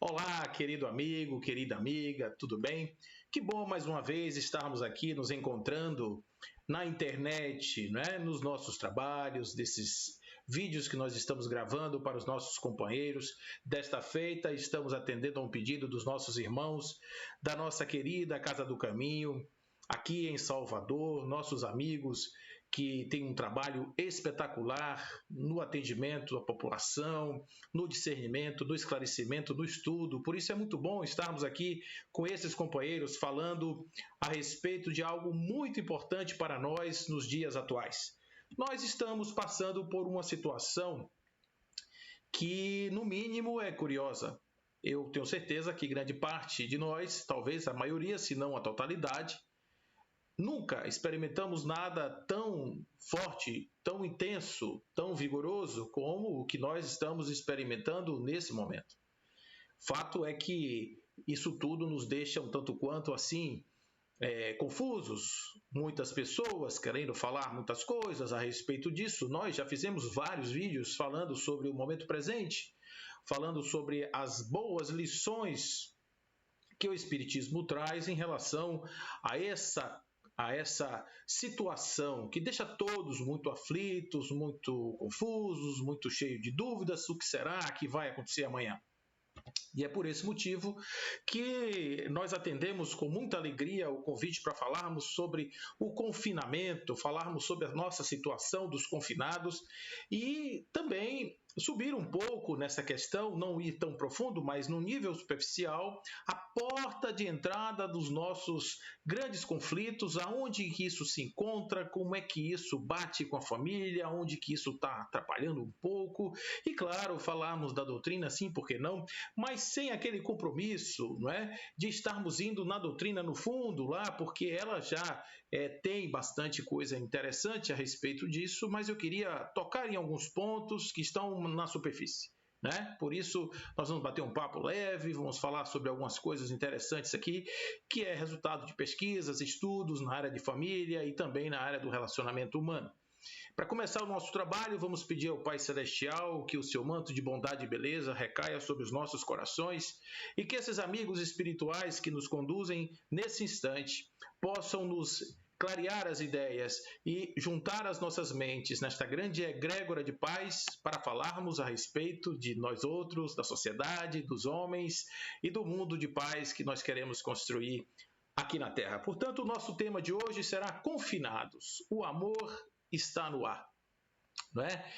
Olá, querido amigo, querida amiga, tudo bem? Que bom mais uma vez estarmos aqui nos encontrando na internet, né? Nos nossos trabalhos, desses vídeos que nós estamos gravando para os nossos companheiros. Desta feita, estamos atendendo a um pedido dos nossos irmãos da nossa querida Casa do Caminho, aqui em Salvador, nossos amigos que têm um trabalho espetacular no atendimento à população, no discernimento, no esclarecimento, no estudo. Por isso é muito bom estarmos aqui com esses companheiros falando a respeito de algo muito importante para nós nos dias atuais. Nós estamos passando por uma situação que, no mínimo, é curiosa. Eu tenho certeza que grande parte de nós, talvez a maioria, se não a totalidade, nunca experimentamos nada tão forte, tão intenso, tão vigoroso como o que nós estamos experimentando nesse momento. Fato é que isso tudo nos deixa um tanto quanto assim confusos, muitas pessoas querendo falar muitas coisas a respeito disso. Nós já fizemos vários vídeos falando sobre o momento presente, falando sobre as boas lições que o Espiritismo traz em relação a essa situação que deixa todos muito aflitos, muito confusos, muito cheios de dúvidas, o que será que vai acontecer amanhã. E é por esse motivo que nós atendemos com muita alegria o convite para falarmos sobre o confinamento, falarmos sobre a nossa situação dos confinados e também subir um pouco nessa questão, não ir tão profundo, mas no nível superficial, a porta de entrada dos nossos grandes conflitos, aonde que isso se encontra, como é que isso bate com a família, onde que isso está atrapalhando um pouco, e claro, falarmos da doutrina, sim, por que não, mas sem aquele compromisso, não é, de estarmos indo na doutrina no fundo lá, porque ela já tem bastante coisa interessante a respeito disso, mas eu queria tocar em alguns pontos que estão na superfície. Né? Por isso, nós vamos bater um papo leve, vamos falar sobre algumas coisas interessantes aqui, que é resultado de pesquisas, estudos na área de família e também na área do relacionamento humano. Para começar o nosso trabalho, vamos pedir ao Pai Celestial que o seu manto de bondade e beleza recaia sobre os nossos corações e que esses amigos espirituais que nos conduzem nesse instante possam nos clarear as ideias e juntar as nossas mentes nesta grande egrégora de paz para falarmos a respeito de nós outros, da sociedade, dos homens e do mundo de paz que nós queremos construir aqui na Terra. Portanto, o nosso tema de hoje será confinados. O amor está no ar, não é?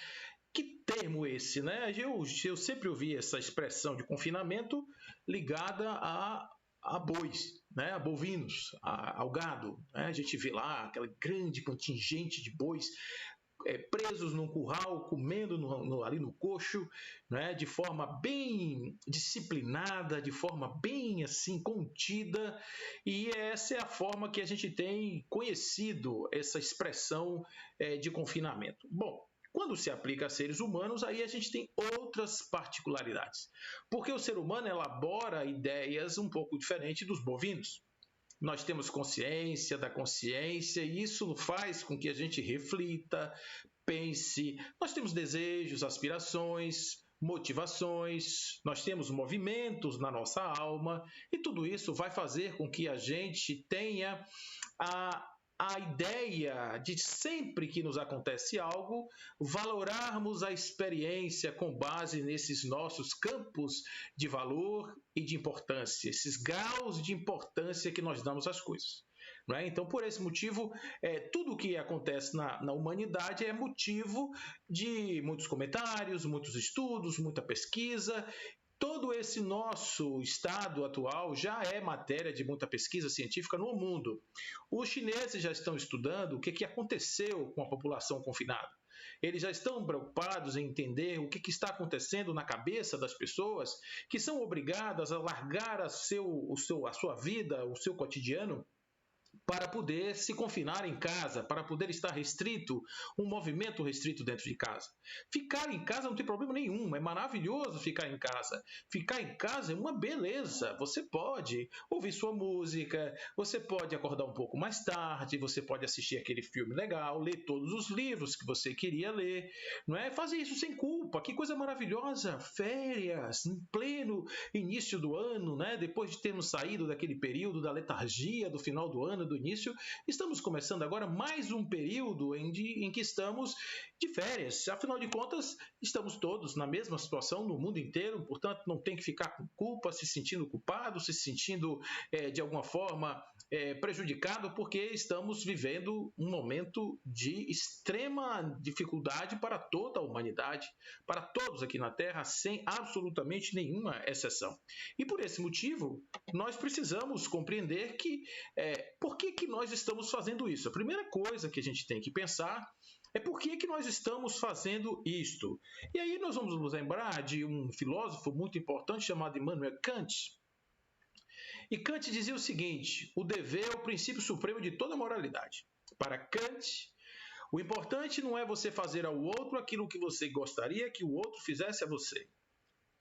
Que termo esse, né? Eu sempre ouvi essa expressão de confinamento ligada a bois, né? A bovinos, ao gado. Né? A gente vê lá aquela grande contingente de bois presos num curral, comendo ali no coxo, né? De forma bem disciplinada, de forma bem assim contida, e essa é a forma que a gente tem conhecido essa expressão de confinamento. Bom, quando se aplica a seres humanos, aí a gente tem outras particularidades, porque o ser humano elabora ideias um pouco diferentes dos bovinos. Nós temos consciência da consciência e isso faz com que a gente reflita, pense. Nós temos desejos, aspirações, motivações, nós temos movimentos na nossa alma e tudo isso vai fazer com que a gente tenha a ideia de sempre que nos acontece algo, valorarmos a experiência com base nesses nossos campos de valor e de importância, esses graus de importância que nós damos às coisas. Não é? Então, por esse motivo, tudo o que acontece na humanidade é motivo de muitos comentários, muitos estudos, muita pesquisa. Todo esse nosso estado atual já é matéria de muita pesquisa científica no mundo. Os chineses já estão estudando o que aconteceu com a população confinada. Eles já estão preocupados em entender o que está acontecendo na cabeça das pessoas que são obrigadas a largar a sua vida, o seu cotidiano, para poder se confinar em casa, para poder estar restrito, um movimento restrito dentro de casa. Ficar em casa não tem problema nenhum, é maravilhoso ficar em casa. Ficar em casa é uma beleza, você pode ouvir sua música, você pode acordar um pouco mais tarde, você pode assistir aquele filme legal, ler todos os livros que você queria ler, não é? Fazer isso sem culpa, que coisa maravilhosa, férias, em pleno início do ano, né? Depois de termos saído daquele período da letargia do final do ano, do início, estamos começando agora mais um período em que estamos de férias. Afinal de contas, estamos todos na mesma situação no mundo inteiro, portanto, não tem que ficar com culpa, se sentindo culpado, se sentindo de alguma forma prejudicado, porque estamos vivendo um momento de extrema dificuldade para toda a humanidade, para todos aqui na Terra, sem absolutamente nenhuma exceção. E por esse motivo, nós precisamos compreender que por que nós estamos fazendo isso? A primeira coisa que a gente tem que pensar é por que nós estamos fazendo isto. E aí nós vamos nos lembrar de um filósofo muito importante chamado Immanuel Kant. E Kant dizia o seguinte: o dever é o princípio supremo de toda moralidade. Para Kant, o importante não é você fazer ao outro aquilo que você gostaria que o outro fizesse a você.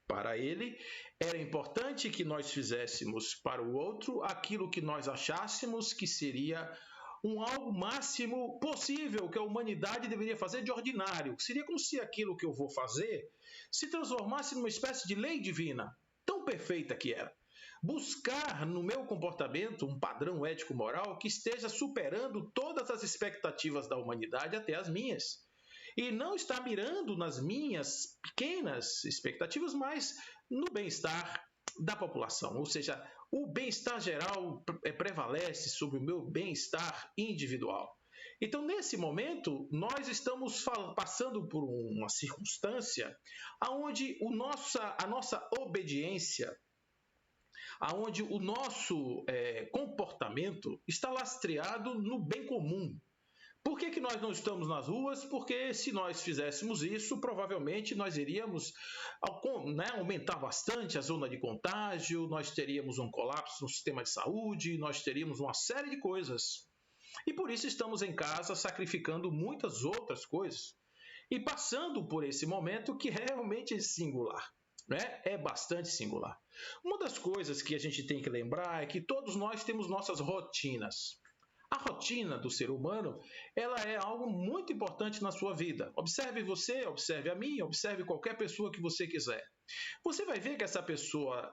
Para ele, era importante que nós fizéssemos para o outro aquilo que nós achássemos que seria algo máximo possível que a humanidade deveria fazer de ordinário. Seria como se aquilo que eu vou fazer se transformasse numa espécie de lei divina, tão perfeita que era. Buscar no meu comportamento um padrão ético-moral que esteja superando todas as expectativas da humanidade, até as minhas. E não estar mirando nas minhas pequenas expectativas, mas no bem-estar da população. Ou seja, o bem-estar geral prevalece sobre o meu bem-estar individual. Então, nesse momento, nós estamos passando por uma circunstância onde a nossa obediência, onde o nosso comportamento está lastreado no bem comum. Por que nós não estamos nas ruas? Porque se nós fizéssemos isso, provavelmente nós iríamos aumentar bastante a zona de contágio, nós teríamos um colapso no sistema de saúde, nós teríamos uma série de coisas. E por isso estamos em casa sacrificando muitas outras coisas e passando por esse momento que é realmente singular. É bastante singular. Uma das coisas que a gente tem que lembrar é que todos nós temos nossas rotinas. A rotina do ser humano, ela é algo muito importante na sua vida. Observe você, observe a mim, observe qualquer pessoa que você quiser. Você vai ver que essa pessoa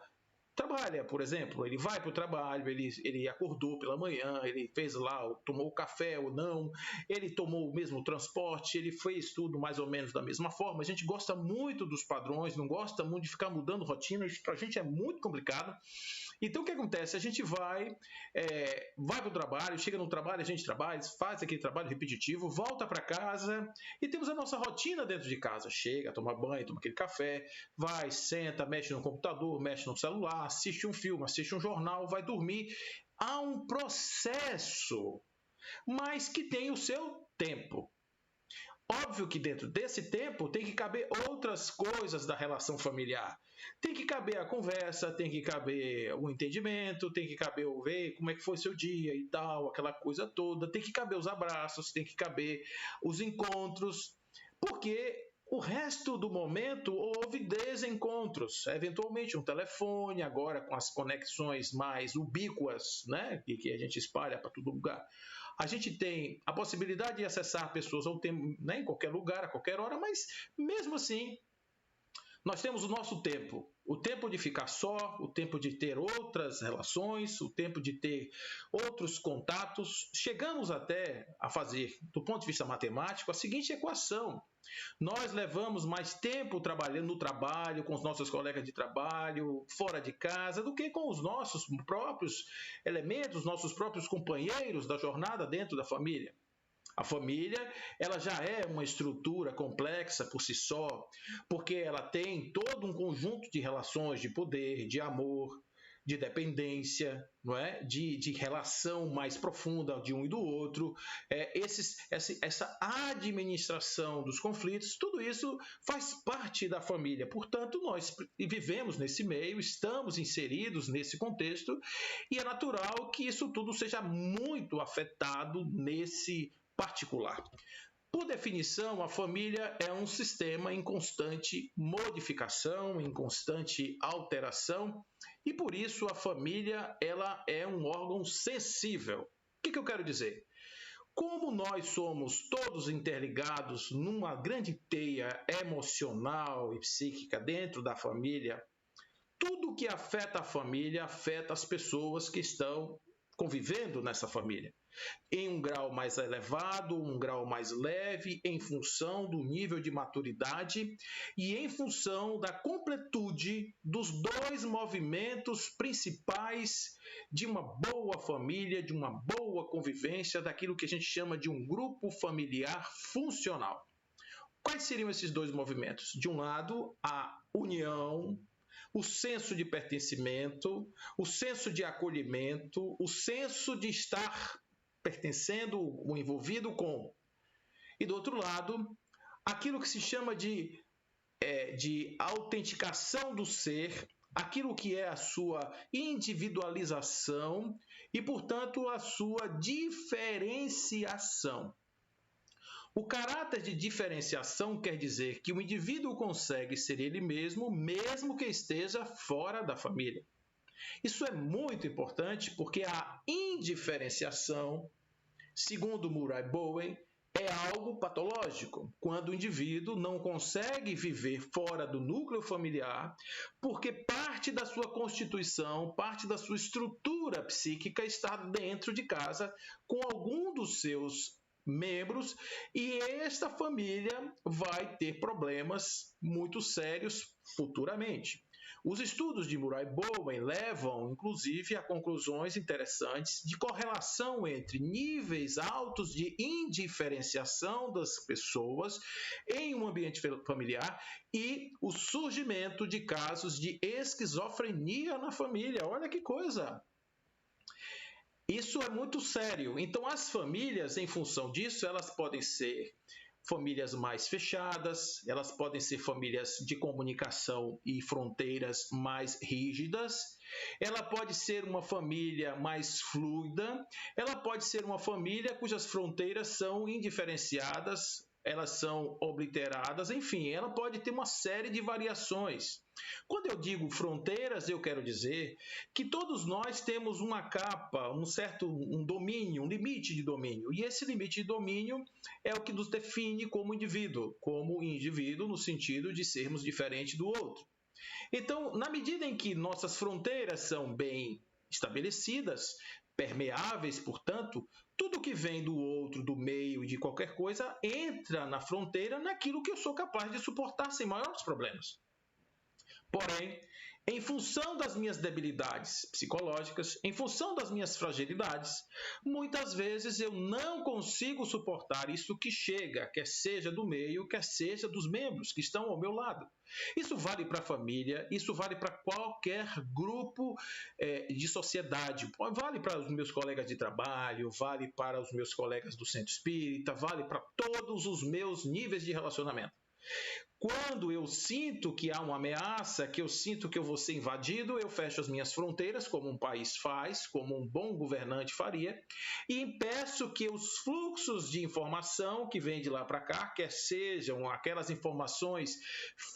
trabalha, por exemplo, ele vai para o trabalho, ele acordou pela manhã, ele fez lá, tomou o café ou não, ele tomou o mesmo transporte, ele fez tudo mais ou menos da mesma forma. A gente gosta muito dos padrões, não gosta muito de ficar mudando rotina, isso para a gente é muito complicado. Então, o que acontece? A gente vai para o trabalho, chega no trabalho, a gente trabalha, faz aquele trabalho repetitivo, volta para casa e temos a nossa rotina dentro de casa. Chega, toma banho, toma aquele café, vai, senta, mexe no computador, mexe no celular, assiste um filme, assiste um jornal, vai dormir. Há um processo, mas que tem o seu tempo. Óbvio que dentro desse tempo tem que caber outras coisas da relação familiar. Tem que caber a conversa, tem que caber o entendimento, tem que caber o ver como é que foi seu dia e tal, aquela coisa toda. Tem que caber os abraços, tem que caber os encontros, porque o resto do momento houve desencontros, eventualmente um telefone, agora com as conexões mais ubíquas, né, que a gente espalha para todo lugar. A gente tem a possibilidade de acessar pessoas ao tempo, né, em qualquer lugar, a qualquer hora, mas mesmo assim, nós temos o nosso tempo. O tempo de ficar só, o tempo de ter outras relações, o tempo de ter outros contatos. Chegamos até a fazer, do ponto de vista matemático, a seguinte equação. Nós levamos mais tempo trabalhando no trabalho, com os nossos colegas de trabalho, fora de casa, do que com os nossos próprios elementos, nossos próprios companheiros da jornada dentro da família. A família, ela já é uma estrutura complexa por si só, porque ela tem todo um conjunto de relações de poder, de amor, de dependência, não é? de relação mais profunda de um e do outro, essa administração dos conflitos, tudo isso faz parte da família. Portanto, nós vivemos nesse meio, estamos inseridos nesse contexto, e é natural que isso tudo seja muito afetado nesse particular. Por definição, a família é um sistema em constante modificação, em constante alteração, e por isso a família ela é um órgão sensível. O que eu quero dizer? Como nós somos todos interligados numa grande teia emocional e psíquica dentro da família, tudo que afeta a família afeta as pessoas que estão convivendo nessa família, em um grau mais elevado, um grau mais leve, em função do nível de maturidade e em função da completude dos dois movimentos principais de uma boa família, de uma boa convivência, daquilo que a gente chama de um grupo familiar funcional. Quais seriam esses dois movimentos? De um lado, a união, o senso de pertencimento, o senso de acolhimento, o senso de estar pertencendo ou envolvido com. E do outro lado, aquilo que se chama de autenticação do ser, aquilo que é a sua individualização e, portanto, a sua diferenciação. O caráter de diferenciação quer dizer que o indivíduo consegue ser ele mesmo, mesmo que esteja fora da família. Isso é muito importante porque a indiferenciação, segundo Murray Bowen, é algo patológico, quando o indivíduo não consegue viver fora do núcleo familiar, porque parte da sua constituição, parte da sua estrutura psíquica está dentro de casa com algum dos seus membros, e esta família vai ter problemas muito sérios futuramente. Os estudos de Murray Bowen levam, inclusive, a conclusões interessantes de correlação entre níveis altos de indiferenciação das pessoas em um ambiente familiar e o surgimento de casos de esquizofrenia na família. Olha que coisa! Isso é muito sério. Então, as famílias, em função disso, elas podem ser famílias mais fechadas, elas podem ser famílias de comunicação e fronteiras mais rígidas, ela pode ser uma família mais fluida, ela pode ser uma família cujas fronteiras são indiferenciadas, elas são obliteradas, enfim, ela pode ter uma série de variações. Quando eu digo fronteiras, eu quero dizer que todos nós temos uma capa, um domínio, um limite de domínio. E esse limite de domínio é o que nos define como indivíduo no sentido de sermos diferentes do outro. Então, na medida em que nossas fronteiras são bem estabelecidas, permeáveis, portanto, tudo que vem do outro, do meio, de qualquer coisa, entra na fronteira naquilo que eu sou capaz de suportar sem maiores problemas. Porém, em função das minhas debilidades psicológicas, em função das minhas fragilidades, muitas vezes eu não consigo suportar isso que chega, quer seja do meio, quer seja dos membros que estão ao meu lado. Isso vale para a família, isso vale para qualquer grupo de sociedade, vale para os meus colegas de trabalho, vale para os meus colegas do centro espírita, vale para todos os meus níveis de relacionamento. Quando eu sinto que há uma ameaça, que eu sinto que eu vou ser invadido, eu fecho as minhas fronteiras, como um país faz, como um bom governante faria, e impeço que os fluxos de informação que vêm de lá para cá, quer sejam aquelas informações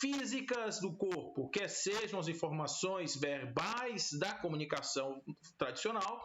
físicas do corpo, quer sejam as informações verbais da comunicação tradicional,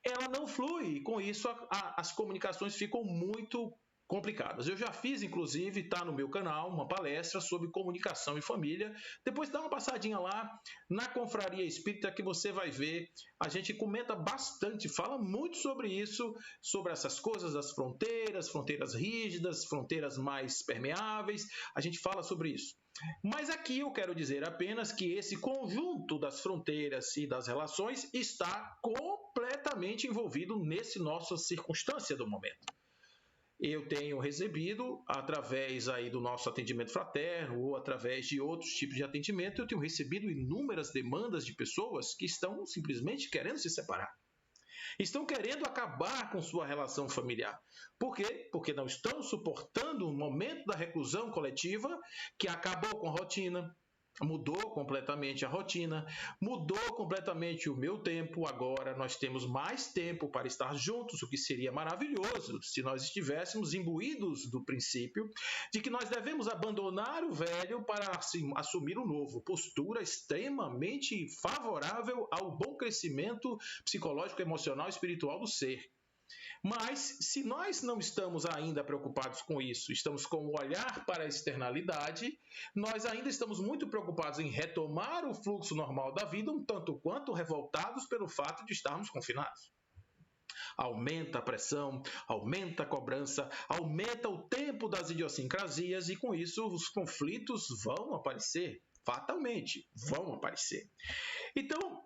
ela não flui. Com isso, as comunicações ficam muito complicadas. Eu já fiz, inclusive, está no meu canal, uma palestra sobre comunicação e família. Depois dá uma passadinha lá na Confraria Espírita que você vai ver. A gente comenta bastante, fala muito sobre isso, sobre essas coisas das fronteiras, fronteiras rígidas, fronteiras mais permeáveis. A gente fala sobre isso. Mas aqui eu quero dizer apenas que esse conjunto das fronteiras e das relações está completamente envolvido nessa nossa circunstância do momento. eu tenho recebido, através aí do nosso atendimento fraterno ou através de outros tipos de atendimento, eu tenho recebido inúmeras demandas de pessoas que estão simplesmente querendo se separar. Estão querendo acabar com sua relação familiar. Por quê? Porque não estão suportando o momento da reclusão coletiva que acabou com a rotina, mudou completamente a rotina, mudou completamente o meu tempo. Agora nós temos mais tempo para estar juntos, o que seria maravilhoso se nós estivéssemos imbuídos do princípio de que nós devemos abandonar o velho para assumir o novo. Postura extremamente favorável ao bom crescimento psicológico, emocional e espiritual do ser. Mas, se nós não estamos ainda preocupados com isso, estamos com o olhar para a externalidade, nós ainda estamos muito preocupados em retomar o fluxo normal da vida, um tanto quanto revoltados pelo fato de estarmos confinados. Aumenta a pressão, aumenta a cobrança, aumenta o tempo das idiosincrasias e, com isso, os conflitos vão aparecer, fatalmente vão aparecer. Então,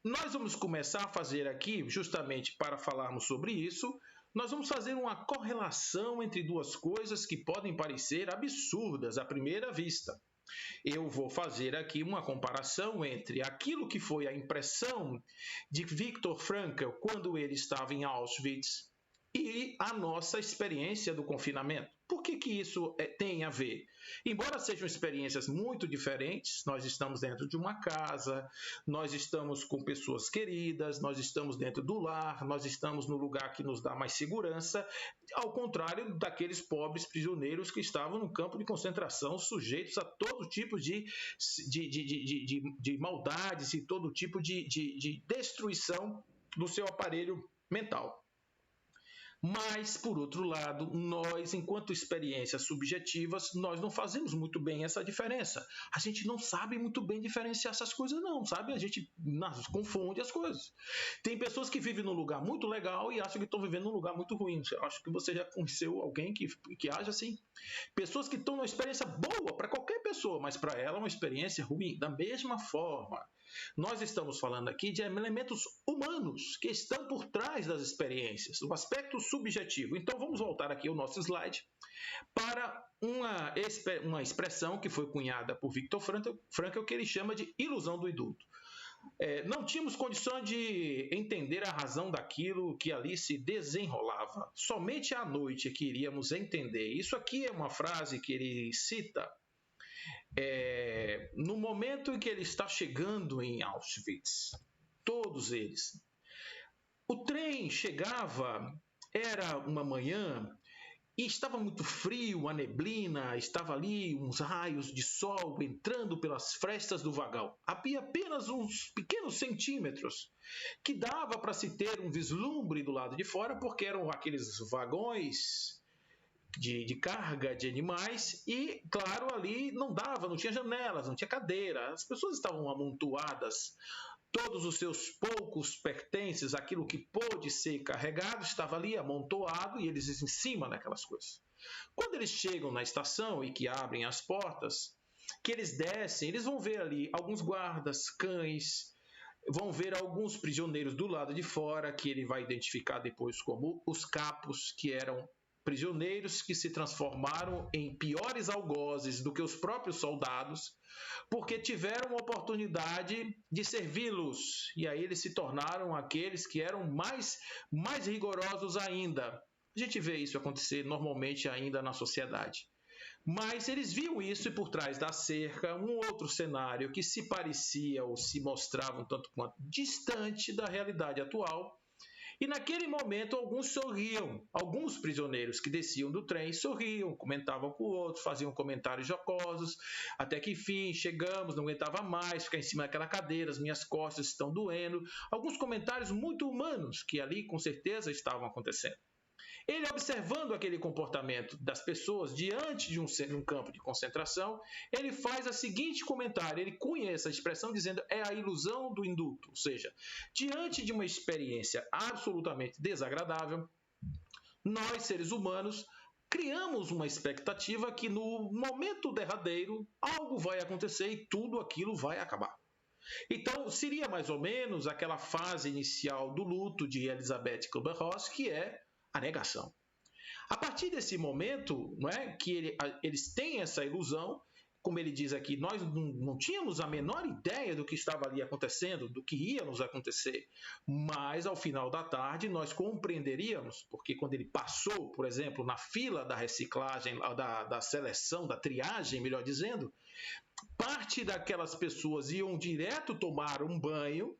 nós vamos começar a fazer aqui, justamente para falarmos sobre isso, nós vamos fazer uma correlação entre duas coisas que podem parecer absurdas à primeira vista. Eu vou fazer aqui uma comparação entre aquilo que foi a impressão de Viktor Frankl quando ele estava em Auschwitz e a nossa experiência do confinamento. Por que isso tem a ver? Embora sejam experiências muito diferentes, nós estamos dentro de uma casa, nós estamos com pessoas queridas, nós estamos dentro do lar, nós estamos no lugar que nos dá mais segurança, ao contrário daqueles pobres prisioneiros que estavam no campo de concentração, sujeitos a todo tipo de maldades e todo tipo de destruição do seu aparelho mental. Mas, por outro lado, nós, enquanto experiências subjetivas, nós não fazemos muito bem essa diferença. A gente não sabe muito bem diferenciar essas coisas, não, sabe? A gente confunde as coisas. Tem pessoas que vivem num lugar muito legal e acham que estão vivendo num lugar muito ruim. Eu acho que você já conheceu alguém que age assim. Pessoas que estão numa experiência boa para qualquer pessoa, mas para ela é uma experiência ruim. Da mesma forma, nós estamos falando aqui de elementos humanos que estão por trás das experiências, o aspecto subjetivo. Então, vamos voltar aqui ao nosso slide para uma expressão que foi cunhada por Viktor Frankl, que ele chama de ilusão do indulto. Não tínhamos condição de entender a razão daquilo que ali se desenrolava. Somente à noite que iríamos entender. Isso aqui é uma frase que ele cita no momento em que ele está chegando em Auschwitz. Todos eles. O trem chegava, era uma manhã, e estava muito frio, a neblina, estava ali uns raios de sol entrando pelas frestas do vagão. Havia apenas uns pequenos centímetros que dava para se ter um vislumbre do lado de fora, porque eram aqueles vagões de carga de animais e, claro, ali não dava, não tinha janelas, não tinha cadeira, as pessoas estavam amontoadas, todos os seus poucos pertences, aquilo que pôde ser carregado, estava ali amontoado e eles em cima daquelas coisas. Quando eles chegam na estação e que abrem as portas, que eles descem, eles vão ver ali alguns guardas, cães, vão ver alguns prisioneiros do lado de fora, que ele vai identificar depois como os capos, que eram prisioneiros que se transformaram em piores algozes do que os próprios soldados, porque tiveram a oportunidade de servi-los, e aí eles se tornaram aqueles que eram mais rigorosos ainda. A gente vê isso acontecer normalmente ainda na sociedade. Mas eles viam isso e por trás da cerca um outro cenário que se parecia ou se mostrava um tanto quanto distante da realidade atual. E naquele momento alguns sorriam, alguns prisioneiros que desciam do trem sorriam, comentavam com o outro, faziam comentários jocosos, até que enfim chegamos, não aguentava mais ficar em cima daquela cadeira, as minhas costas estão doendo. Alguns comentários muito humanos que ali com certeza estavam acontecendo. Ele, observando aquele comportamento das pessoas diante de um campo de concentração, ele faz o seguinte comentário, ele cunha essa expressão dizendo é a ilusão do indulto, ou seja, diante de uma experiência absolutamente desagradável, nós, seres humanos, criamos uma expectativa que no momento derradeiro algo vai acontecer e tudo aquilo vai acabar. Então, seria mais ou menos aquela fase inicial do luto de Elisabeth Kübler-Ross, que é a negação. A partir desse momento, não é, que eles têm essa ilusão, como ele diz aqui, nós não tínhamos a menor ideia do que estava ali acontecendo, do que ia nos acontecer, mas ao final da tarde nós compreenderíamos, porque quando ele passou, por exemplo, na fila da reciclagem, da seleção, da triagem, melhor dizendo, parte daquelas pessoas iam direto tomar um banho,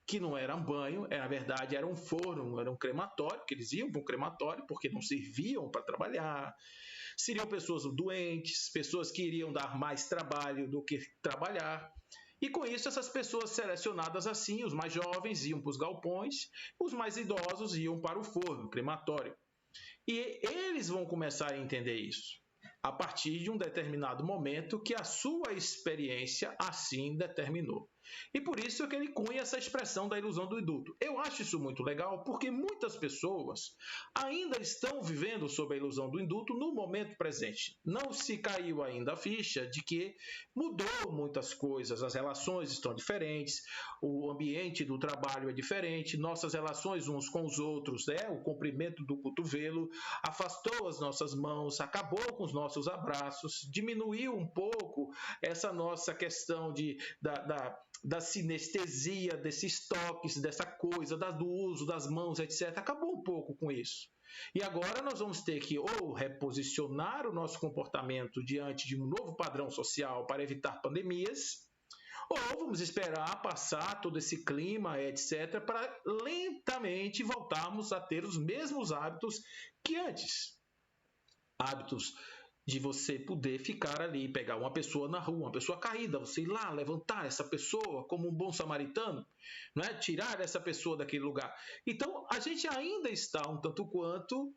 que não era um banho, na verdade era um forno, era um crematório, que eles iam para um crematório porque não serviam para trabalhar. Seriam pessoas doentes, pessoas que iriam dar mais trabalho do que trabalhar. E com isso, essas pessoas selecionadas assim, os mais jovens iam para os galpões, os mais idosos iam para o forno, crematório. E eles vão começar a entender isso a partir de um determinado momento que a sua experiência assim determinou. E por isso que ele cunha essa expressão da ilusão do indulto. Eu acho isso muito legal porque muitas pessoas ainda estão vivendo sob a ilusão do indulto no momento presente. Não se caiu ainda a ficha de que mudou muitas coisas, as relações estão diferentes, o ambiente do trabalho é diferente, nossas relações uns com os outros, né? O comprimento do cotovelo afastou as nossas mãos, acabou com os nossos abraços, diminuiu um pouco essa nossa questão da sinestesia, desses toques, dessa coisa, do uso das mãos, etc. Acabou um pouco com isso. E agora nós vamos ter que ou reposicionar o nosso comportamento diante de um novo padrão social para evitar pandemias, ou vamos esperar passar todo esse clima, etc., para lentamente voltarmos a ter os mesmos hábitos que antes. Hábitos de você poder ficar ali, pegar uma pessoa na rua, uma pessoa caída, você ir lá, levantar essa pessoa como um bom samaritano, né? Tirar essa pessoa daquele lugar. Então, a gente ainda está um tanto quanto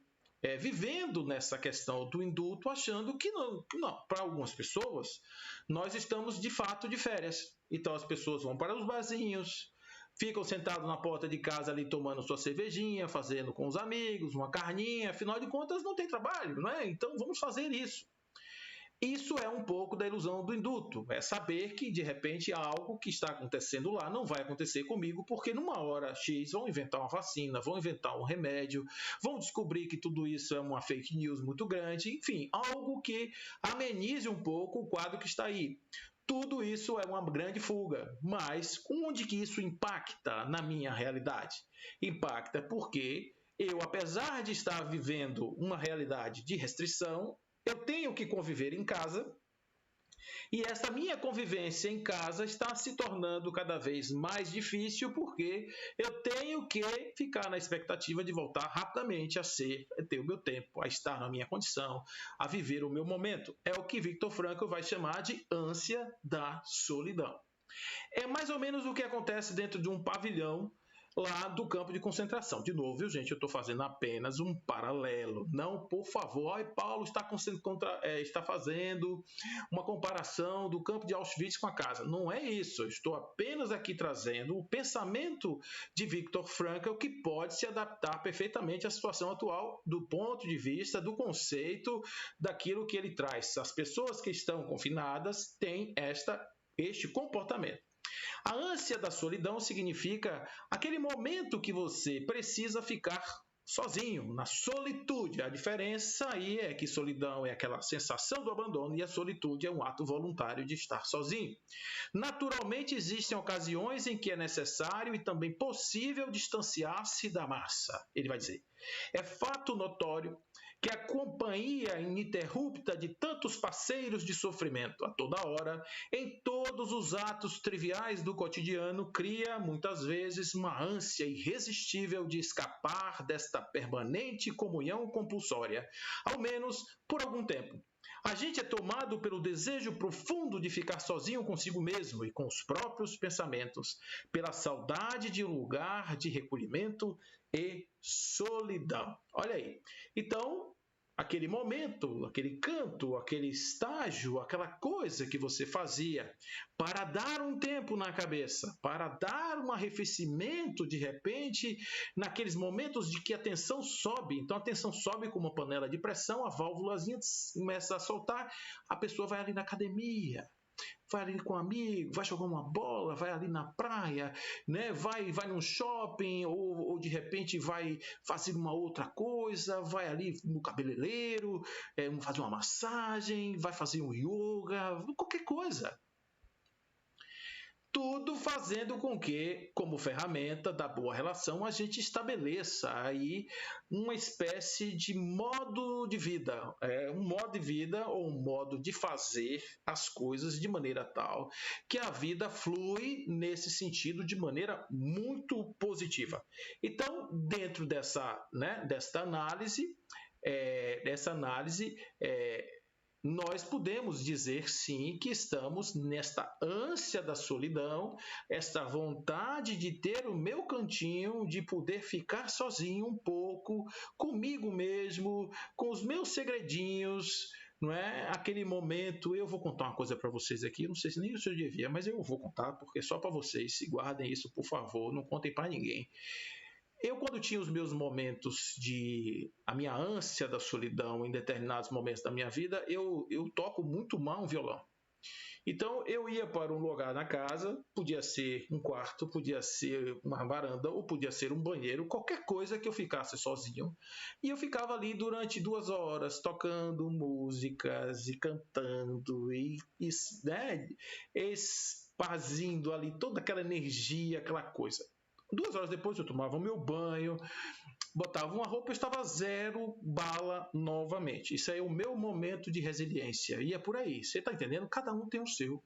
vivendo nessa questão do indulto, achando que não, para algumas pessoas, nós estamos de fato de férias. Então, as pessoas vão para os barzinhos, ficam sentados na porta de casa ali tomando sua cervejinha, fazendo com os amigos, uma carninha, afinal de contas não tem trabalho, não é? Então vamos fazer isso. Isso é um pouco da ilusão do indulto, é saber que de repente algo que está acontecendo lá não vai acontecer comigo, porque numa hora X vão inventar uma vacina, vão inventar um remédio, vão descobrir que tudo isso é uma fake news muito grande, enfim, algo que amenize um pouco o quadro que está aí. Tudo isso é uma grande fuga, mas onde que isso impacta na minha realidade? Impacta porque eu, apesar de estar vivendo uma realidade de restrição, eu tenho que conviver em casa e essa minha convivência em casa está se tornando cada vez mais difícil porque eu tenho que ficar na expectativa de voltar rapidamente a ter o meu tempo, a estar na minha condição, a viver o meu momento. É o que Viktor Frankl vai chamar de ânsia da solidão. É mais ou menos o que acontece dentro de um pavilhão lá do campo de concentração. De novo, viu, gente? Eu estou fazendo apenas um paralelo. Não, por favor, Paulo está fazendo uma comparação do campo de Auschwitz com a casa. Não é isso. Eu estou apenas aqui trazendo o pensamento de Viktor Frankl, que pode se adaptar perfeitamente à situação atual do ponto de vista do conceito daquilo que ele traz. As pessoas que estão confinadas têm este comportamento. A ânsia da solidão significa aquele momento que você precisa ficar sozinho, na solitude. A diferença aí é que solidão é aquela sensação do abandono e a solitude é um ato voluntário de estar sozinho. Naturalmente, existem ocasiões em que é necessário e também possível distanciar-se da massa, ele vai dizer. É fato notório que a companhia ininterrupta de tantos parceiros de sofrimento a toda hora, em todos os atos triviais do cotidiano, cria, muitas vezes, uma ânsia irresistível de escapar desta permanente comunhão compulsória, ao menos por algum tempo. A gente é tomado pelo desejo profundo de ficar sozinho consigo mesmo e com os próprios pensamentos, pela saudade de um lugar de recolhimento e solidão. Olha aí. Então, aquele momento, aquele canto, aquele estágio, aquela coisa que você fazia para dar um tempo na cabeça, para dar um arrefecimento de repente, naqueles momentos de que a tensão sobe. Então a tensão sobe como uma panela de pressão, a válvulazinha começa a soltar, a pessoa vai ali na academia, vai ali com um amigo, vai jogar uma bola, vai ali na praia, né? vai num shopping ou de repente vai fazer uma outra coisa, vai ali no cabeleireiro, fazer uma massagem, vai fazer um yoga, qualquer coisa. Tudo fazendo com que, como ferramenta da boa relação, a gente estabeleça aí uma espécie de modo de vida, um modo de vida ou um modo de fazer as coisas de maneira tal que a vida flui nesse sentido de maneira muito positiva. Então, dentro desta análise, nós podemos dizer sim que estamos nesta ânsia da solidão, esta vontade de ter o meu cantinho, de poder ficar sozinho um pouco, comigo mesmo, com os meus segredinhos, não é? Aquele momento, eu vou contar uma coisa para vocês aqui, não sei se nem o senhor devia, mas eu vou contar, porque só para vocês, guardem isso, por favor, não contem para ninguém. Eu, quando tinha os meus momentos a minha ânsia da solidão em determinados momentos da minha vida, eu toco muito mal um violão. Então, eu ia para um lugar na casa, podia ser um quarto, podia ser uma varanda, ou podia ser um banheiro, qualquer coisa que eu ficasse sozinho. E eu ficava ali durante 2 horas, tocando músicas e cantando, né, esparzindo ali toda aquela energia, aquela coisa. 2 horas depois eu tomava o meu banho, botava uma roupa e estava 0 bala novamente. Isso aí é o meu momento de resiliência. E é por aí, você está entendendo? Cada um tem o seu.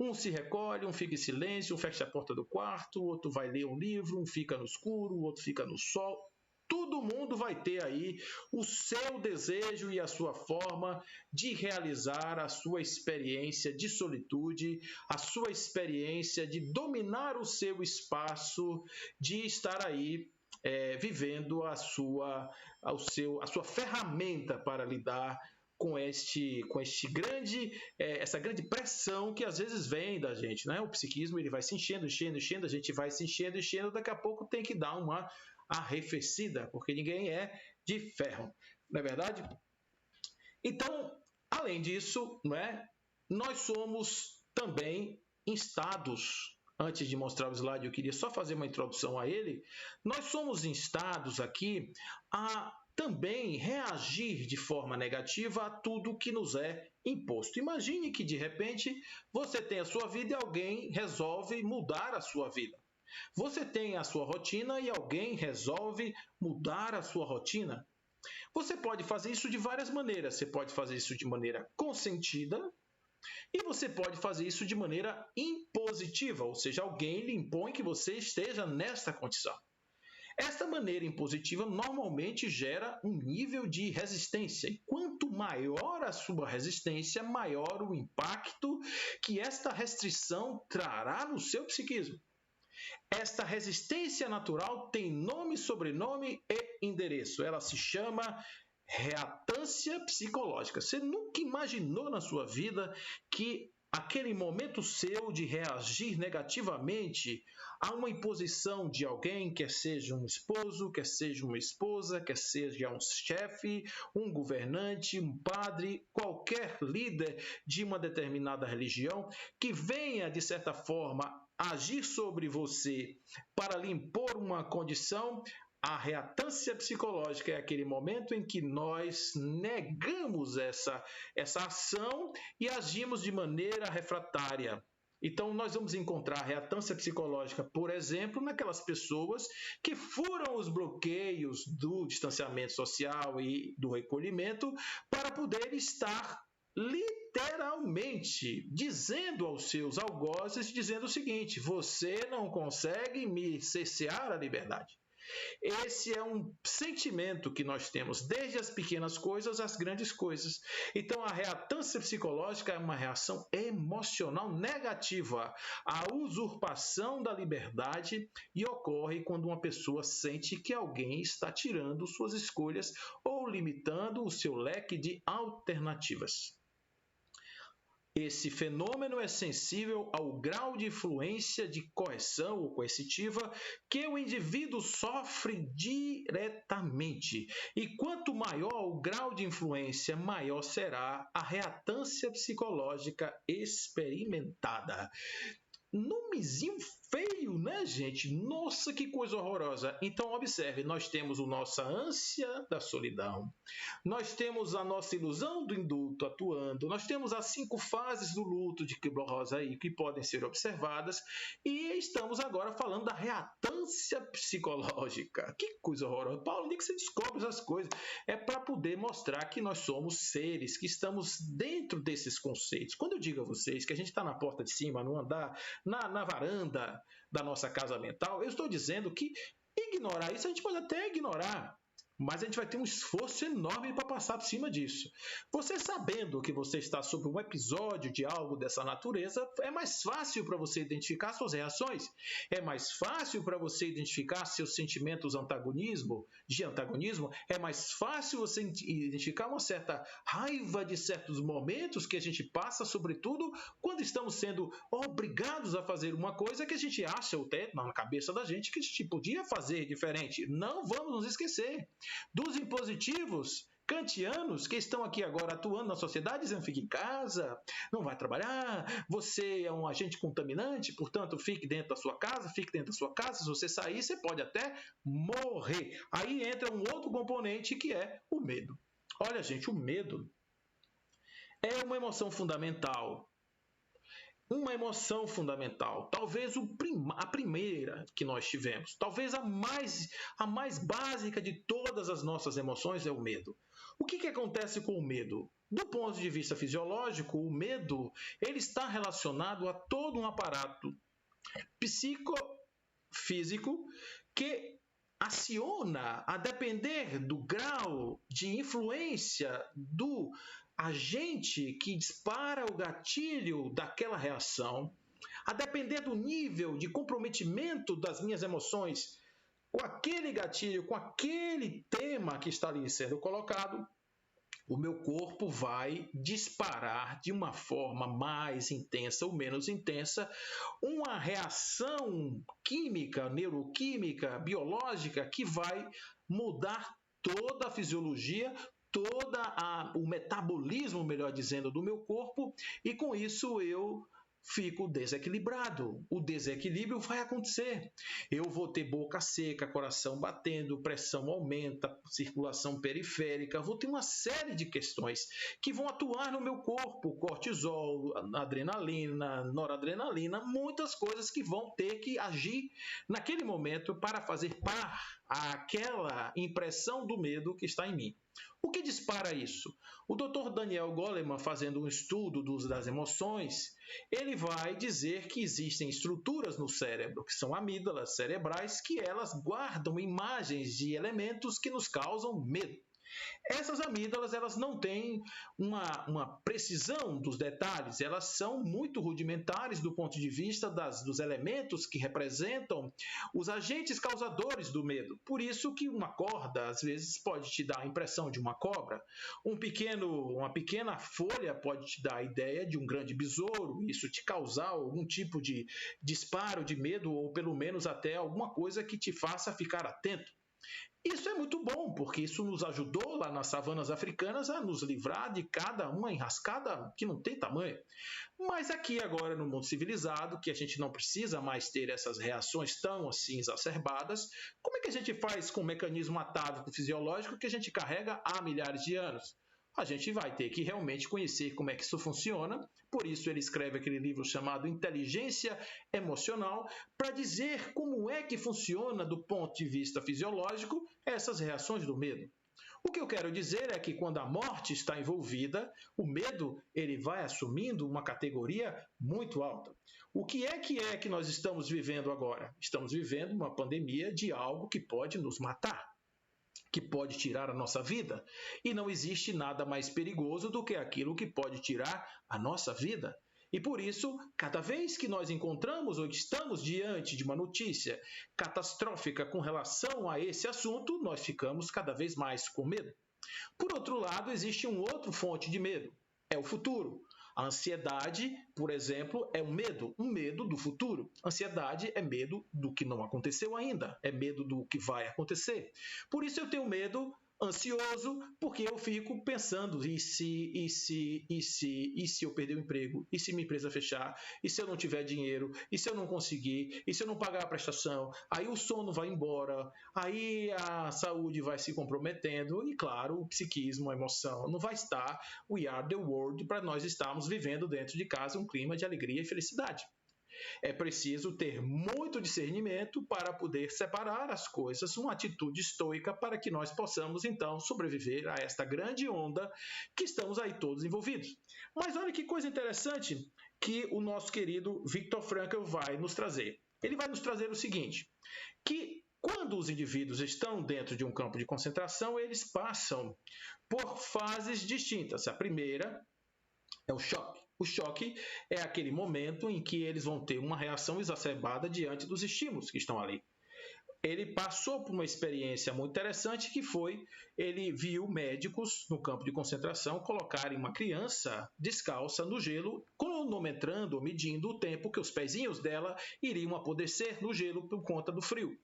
Um se recolhe, um fica em silêncio, um fecha a porta do quarto, o outro vai ler um livro, um fica no escuro, o outro fica no sol. Todo mundo vai ter aí o seu desejo e a sua forma de realizar a sua experiência de solitude, a sua experiência de dominar o seu espaço, de estar aí vivendo a sua ferramenta para lidar com essa grande pressão que às vezes vem da gente, né? O psiquismo ele vai se enchendo, a gente vai se enchendo, daqui a pouco tem que dar uma arrefecida, porque ninguém é de ferro, não é verdade? Então, além disso, não é? Nós somos também instados. Antes de mostrar o slide, eu queria só fazer uma introdução a ele. Nós somos instados aqui a também reagir de forma negativa a tudo que nos é imposto. Imagine que, de repente, você tem a sua vida e alguém resolve mudar a sua vida. Você tem a sua rotina e alguém resolve mudar a sua rotina. Você pode fazer isso de várias maneiras. Você pode fazer isso de maneira consentida e você pode fazer isso de maneira impositiva, ou seja, alguém lhe impõe que você esteja nesta condição. Esta maneira impositiva normalmente gera um nível de resistência. E quanto maior a sua resistência, maior o impacto que esta restrição trará no seu psiquismo. Esta resistência natural tem nome, sobrenome e endereço. Ela se chama reatância psicológica. Você nunca imaginou na sua vida que aquele momento seu de reagir negativamente a uma imposição de alguém, quer seja um esposo, quer seja uma esposa, quer seja um chefe, um governante, um padre, qualquer líder de uma determinada religião, que venha, de certa forma, agir sobre você para lhe impor uma condição. A reatância psicológica é aquele momento em que nós negamos essa ação e agimos de maneira refratária. Então, nós vamos encontrar a reatância psicológica, por exemplo, naquelas pessoas que furam os bloqueios do distanciamento social e do recolhimento para poder estar literalmente dizendo aos seus algozes, dizendo o seguinte: você não consegue me cercear a liberdade. Esse é um sentimento que nós temos, desde as pequenas coisas às grandes coisas. Então, a reatância psicológica é uma reação emocional negativa à usurpação da liberdade e ocorre quando uma pessoa sente que alguém está tirando suas escolhas ou limitando o seu leque de alternativas. Esse fenômeno é sensível ao grau de influência de coerção ou coercitiva que o indivíduo sofre diretamente. E quanto maior o grau de influência, maior será a reatância psicológica experimentada. Nomezinho feio, né, gente? Nossa, que coisa horrorosa. Então, observe, nós temos a nossa ânsia da solidão, nós temos a nossa ilusão do indulto atuando, nós temos as 5 fases do luto de Kübler-Ross aí, que podem ser observadas, e estamos agora falando da reatância psicológica. Que coisa horrorosa. Paulo, onde é que você descobre essas coisas? É para poder mostrar que nós somos seres, que estamos dentro desses conceitos. Quando eu digo a vocês que a gente está na porta de cima, no andar, na varanda da nossa casa mental, eu estou dizendo que ignorar isso a gente pode até ignorar, mas a gente vai ter um esforço enorme para passar por cima disso. Você sabendo que você está sob um episódio de algo dessa natureza, é mais fácil para você identificar suas reações, é mais fácil para você identificar seus sentimentos de antagonismo, é mais fácil você identificar uma certa raiva de certos momentos que a gente passa, sobretudo quando estamos sendo obrigados a fazer uma coisa que a gente acha, ou até na cabeça da gente, que a gente podia fazer diferente. Não vamos nos esquecer dos impositivos kantianos que estão aqui agora atuando na sociedade, dizendo fique em casa, não vai trabalhar, você é um agente contaminante, portanto fique dentro da sua casa, se você sair você pode até morrer. Aí entra um outro componente que é o medo. Olha, gente, o medo é uma emoção fundamental. Uma emoção fundamental, talvez a primeira que nós tivemos, talvez a mais básica de todas as nossas emoções é o medo. O que acontece com o medo? Do ponto de vista fisiológico, o medo ele está relacionado a todo um aparato psicofísico que aciona, a depender do grau de influência do agente que dispara o gatilho daquela reação, a depender do nível de comprometimento das minhas emoções com aquele gatilho, com aquele tema que está ali sendo colocado, o meu corpo vai disparar de uma forma mais intensa ou menos intensa uma reação química, neuroquímica, biológica que vai mudar toda a fisiologia, o metabolismo, melhor dizendo, do meu corpo, e com isso eu fico desequilibrado. O desequilíbrio vai acontecer. Eu vou ter boca seca, coração batendo, pressão aumenta, circulação periférica, vou ter uma série de questões que vão atuar no meu corpo, cortisol, adrenalina, noradrenalina, muitas coisas que vão ter que agir naquele momento para fazer par àquela impressão do medo que está em mim. O que dispara isso? O Dr. Daniel Goleman, fazendo um estudo das emoções, ele vai dizer que existem estruturas no cérebro, que são amígdalas cerebrais, que elas guardam imagens de elementos que nos causam medo. Essas amígdalas elas não têm uma precisão dos detalhes, elas são muito rudimentares do ponto de vista dos elementos que representam os agentes causadores do medo. Por isso que uma corda, às vezes, pode te dar a impressão de uma cobra, uma pequena folha pode te dar a ideia de um grande besouro, isso te causar algum tipo de disparo de medo ou pelo menos até alguma coisa que te faça ficar atento. Isso é muito bom, porque isso nos ajudou lá nas savanas africanas a nos livrar de cada uma enrascada que não tem tamanho. Mas aqui agora no mundo civilizado, que a gente não precisa mais ter essas reações tão assim exacerbadas, como é que a gente faz com o mecanismo atávico fisiológico que a gente carrega há milhares de anos? A gente vai ter que realmente conhecer como é que isso funciona, por isso ele escreve aquele livro chamado Inteligência Emocional, para dizer como é que funciona do ponto de vista fisiológico essas reações do medo. O que eu quero dizer é que quando a morte está envolvida, o medo ele vai assumindo uma categoria muito alta. O que é que nós estamos vivendo agora? Estamos vivendo uma pandemia de algo que pode nos matar, que pode tirar a nossa vida. E não existe nada mais perigoso do que aquilo que pode tirar a nossa vida. E por isso, cada vez que nós encontramos ou estamos diante de uma notícia catastrófica com relação a esse assunto, nós ficamos cada vez mais com medo. Por outro lado, existe uma outra fonte de medo, é o futuro. A ansiedade, por exemplo, é um medo do futuro. Ansiedade é medo do que não aconteceu ainda, é medo do que vai acontecer. Por isso eu tenho medo ansioso, porque eu fico pensando, e se eu perder o emprego, e se minha empresa fechar, e se eu não tiver dinheiro, e se eu não conseguir, e se eu não pagar a prestação, aí o sono vai embora, aí a saúde vai se comprometendo, e claro, o psiquismo, a emoção, não vai estar we are the world para nós estarmos vivendo dentro de casa um clima de alegria e felicidade. É preciso ter muito discernimento para poder separar as coisas, uma atitude estoica para que nós possamos, então, sobreviver a esta grande onda que estamos aí todos envolvidos. Mas olha que coisa interessante que o nosso querido Viktor Frankl vai nos trazer. Ele vai nos trazer o seguinte, que quando os indivíduos estão dentro de um campo de concentração, eles passam por fases distintas. A primeira é o choque. O choque é aquele momento em que eles vão ter uma reação exacerbada diante dos estímulos que estão ali. Ele passou por uma experiência muito interessante que foi, ele viu médicos no campo de concentração colocarem uma criança descalça no gelo, cronometrando, medindo o tempo que os pezinhos dela iriam apodrecer no gelo por conta do frio.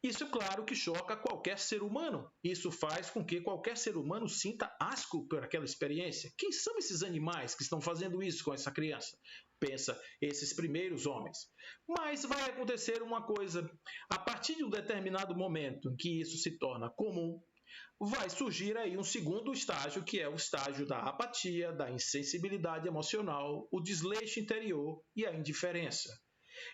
Isso, claro, que choca qualquer ser humano. Isso faz com que qualquer ser humano sinta asco por aquela experiência. Quem são esses animais que estão fazendo isso com essa criança? Pensa, esses primeiros homens. Mas vai acontecer uma coisa. A partir de um determinado momento em que isso se torna comum, vai surgir aí um segundo estágio, que é o estágio da apatia, da insensibilidade emocional, o desleixo interior e a indiferença.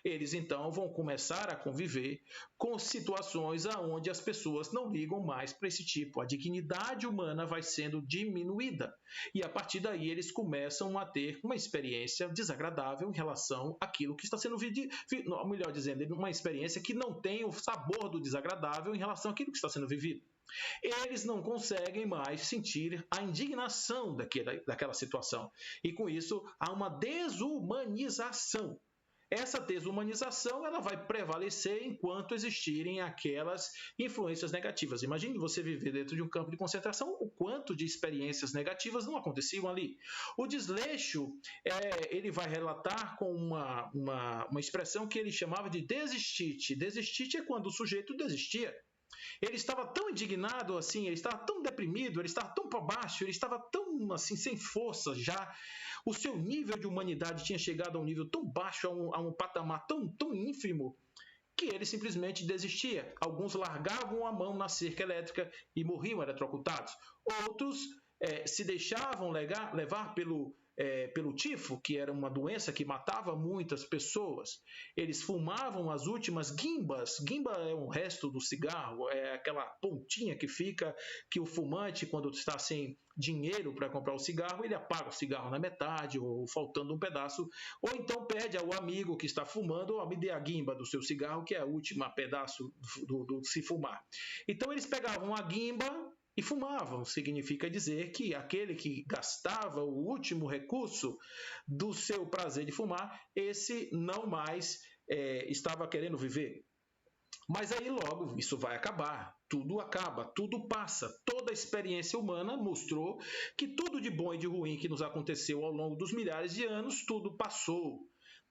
Eles, então, vão começar a conviver com situações onde as pessoas não ligam mais para esse tipo. A dignidade humana vai sendo diminuída. E, a partir daí, eles começam a ter uma experiência desagradável em relação àquilo que está sendo vivido. Melhor dizendo, uma experiência que não tem o sabor do desagradável em relação àquilo que está sendo vivido. Eles não conseguem mais sentir a indignação daquela situação. E, com isso, há uma desumanização. Essa desumanização ela vai prevalecer enquanto existirem aquelas influências negativas. Imagine você viver dentro de um campo de concentração, o quanto de experiências negativas não aconteciam ali. O desleixo, ele vai relatar com uma expressão que ele chamava de desistite. Desistite é quando o sujeito desistia. Ele estava tão indignado assim, ele estava tão deprimido, ele estava tão para baixo, ele estava tão assim sem força já. O seu nível de humanidade tinha chegado a um nível tão baixo, a um patamar tão ínfimo, que ele simplesmente desistia. Alguns largavam a mão na cerca elétrica e morriam eletrocutados. Outros se deixavam levar pelo tifo, que era uma doença que matava muitas pessoas. Eles fumavam as últimas guimbas. Guimba é um resto do cigarro, é aquela pontinha que fica, que o fumante, quando está sem dinheiro para comprar o cigarro, ele apaga o cigarro na metade, ou faltando um pedaço, ou então pede ao amigo que está fumando, me dê a guimba do seu cigarro, que é o último pedaço do se fumar. Então eles pegavam a guimba e fumavam. Significa dizer que aquele que gastava o último recurso do seu prazer de fumar, esse não mais estava querendo viver. Mas aí logo isso vai acabar, tudo acaba, tudo passa. Toda a experiência humana mostrou que tudo de bom e de ruim que nos aconteceu ao longo dos milhares de anos, tudo passou.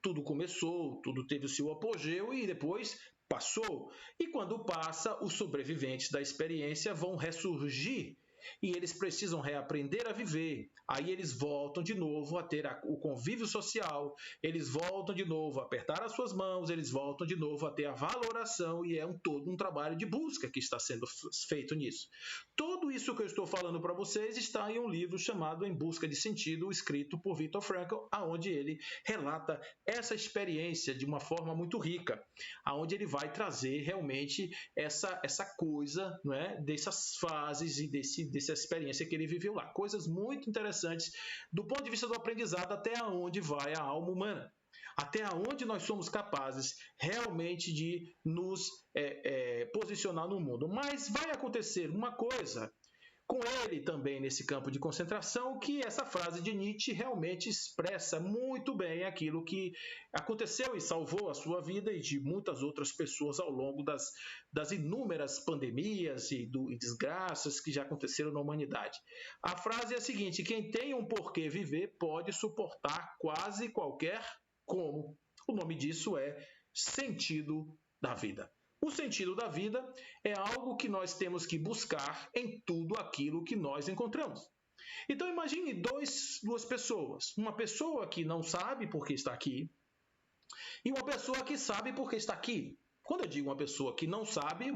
Tudo começou, tudo teve o seu apogeu e depois passou. E quando passa, os sobreviventes da experiência vão ressurgir e eles precisam reaprender a viver. Aí eles voltam de novo a ter o convívio social, eles voltam de novo a apertar as suas mãos, eles voltam de novo a ter a valoração e é todo um trabalho de busca que está sendo feito nisso. Tudo isso que eu estou falando para vocês está em um livro chamado Em Busca de Sentido, escrito por Viktor Frankl, onde ele relata essa experiência de uma forma muito rica, onde ele vai trazer realmente essa coisa, não é, dessas fases e dessa experiência que ele viveu lá. Coisas muito interessantes do ponto de vista do aprendizado, até onde vai a alma humana. Até onde nós somos capazes realmente de nos posicionar no mundo. Mas vai acontecer uma coisa com ele também nesse campo de concentração, que essa frase de Nietzsche realmente expressa muito bem aquilo que aconteceu e salvou a sua vida e de muitas outras pessoas ao longo das inúmeras pandemias e desgraças que já aconteceram na humanidade. A frase é a seguinte: quem tem um porquê viver pode suportar quase qualquer como. O nome disso é sentido da vida. O sentido da vida é algo que nós temos que buscar em tudo aquilo que nós encontramos. Então imagine duas pessoas. Uma pessoa que não sabe por que está aqui e uma pessoa que sabe por que está aqui. Quando eu digo uma pessoa que não sabe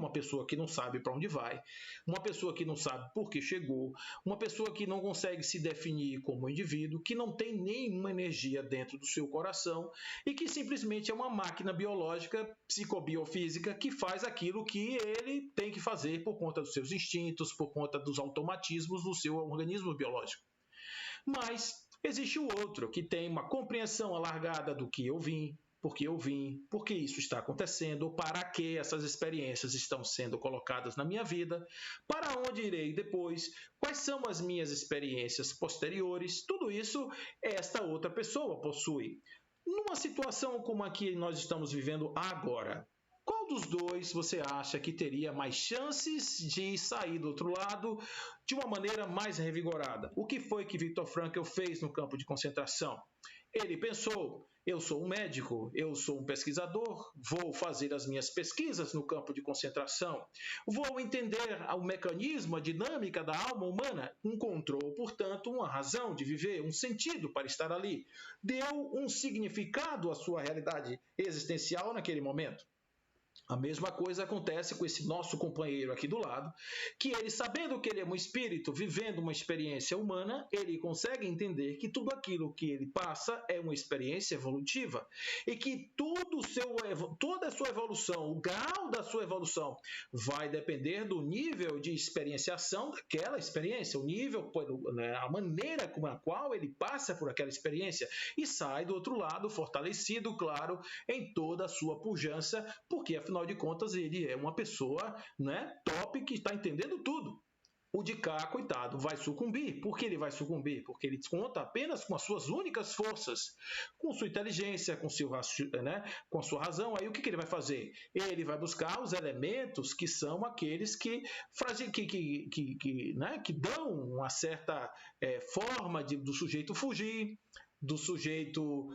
para onde vai, uma pessoa que não sabe por que chegou, uma pessoa que não consegue se definir como indivíduo, que não tem nenhuma energia dentro do seu coração e que simplesmente é uma máquina biológica, psicobiofísica, que faz aquilo que ele tem que fazer por conta dos seus instintos, por conta dos automatismos do seu organismo biológico. Mas existe o outro, que tem uma compreensão alargada do que eu vim, por que isso está acontecendo, para que essas experiências estão sendo colocadas na minha vida, para onde irei depois, quais são as minhas experiências posteriores, tudo isso esta outra pessoa possui. Numa situação como a que nós estamos vivendo agora, qual dos dois você acha que teria mais chances de sair do outro lado de uma maneira mais revigorada? O que foi que Viktor Frankl fez no campo de concentração? Ele pensou: eu sou um médico, eu sou um pesquisador, vou fazer as minhas pesquisas no campo de concentração, vou entender o mecanismo, a dinâmica da alma humana. Encontrou, portanto, uma razão de viver, um sentido para estar ali. Deu um significado à sua realidade existencial naquele momento. A mesma coisa acontece com esse nosso companheiro aqui do lado, que ele, sabendo que ele é um espírito, vivendo uma experiência humana, ele consegue entender que tudo aquilo que ele passa é uma experiência evolutiva e que toda a sua evolução, o grau da sua evolução, vai depender do nível de experienciação daquela experiência, o nível, a maneira com a qual ele passa por aquela experiência e sai do outro lado fortalecido, claro, em toda a sua pujança, porque afinal de contas ele é uma pessoa, top, que está entendendo tudo. O de cá, coitado, vai sucumbir. Por que ele vai sucumbir? Porque ele conta apenas com as suas únicas forças, com sua inteligência, com a sua razão. Aí o que ele vai fazer? Ele vai buscar os elementos que são aqueles que dão uma certa forma do sujeito fugir, do sujeito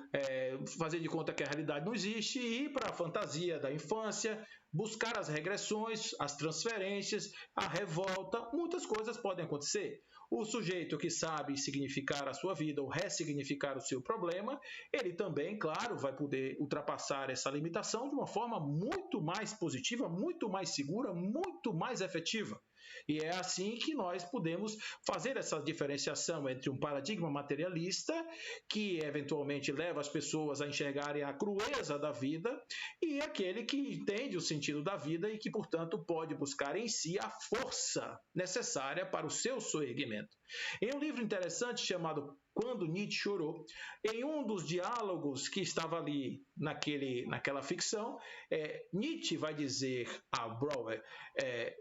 fazer de conta que a realidade não existe e ir para a fantasia da infância, buscar as regressões, as transferências, a revolta, muitas coisas podem acontecer. O sujeito que sabe significar a sua vida ou ressignificar o seu problema, ele também, claro, vai poder ultrapassar essa limitação de uma forma muito mais positiva, muito mais segura, muito mais efetiva. E é assim que nós podemos fazer essa diferenciação entre um paradigma materialista, que eventualmente leva as pessoas a enxergarem a crueza da vida, e aquele que entende o sentido da vida e que, portanto, pode buscar em si a força necessária para o seu soerguimento. Em um livro interessante chamado Quando Nietzsche Chorou, em um dos diálogos que estava ali naquela ficção, Nietzsche vai dizer a Brouwer: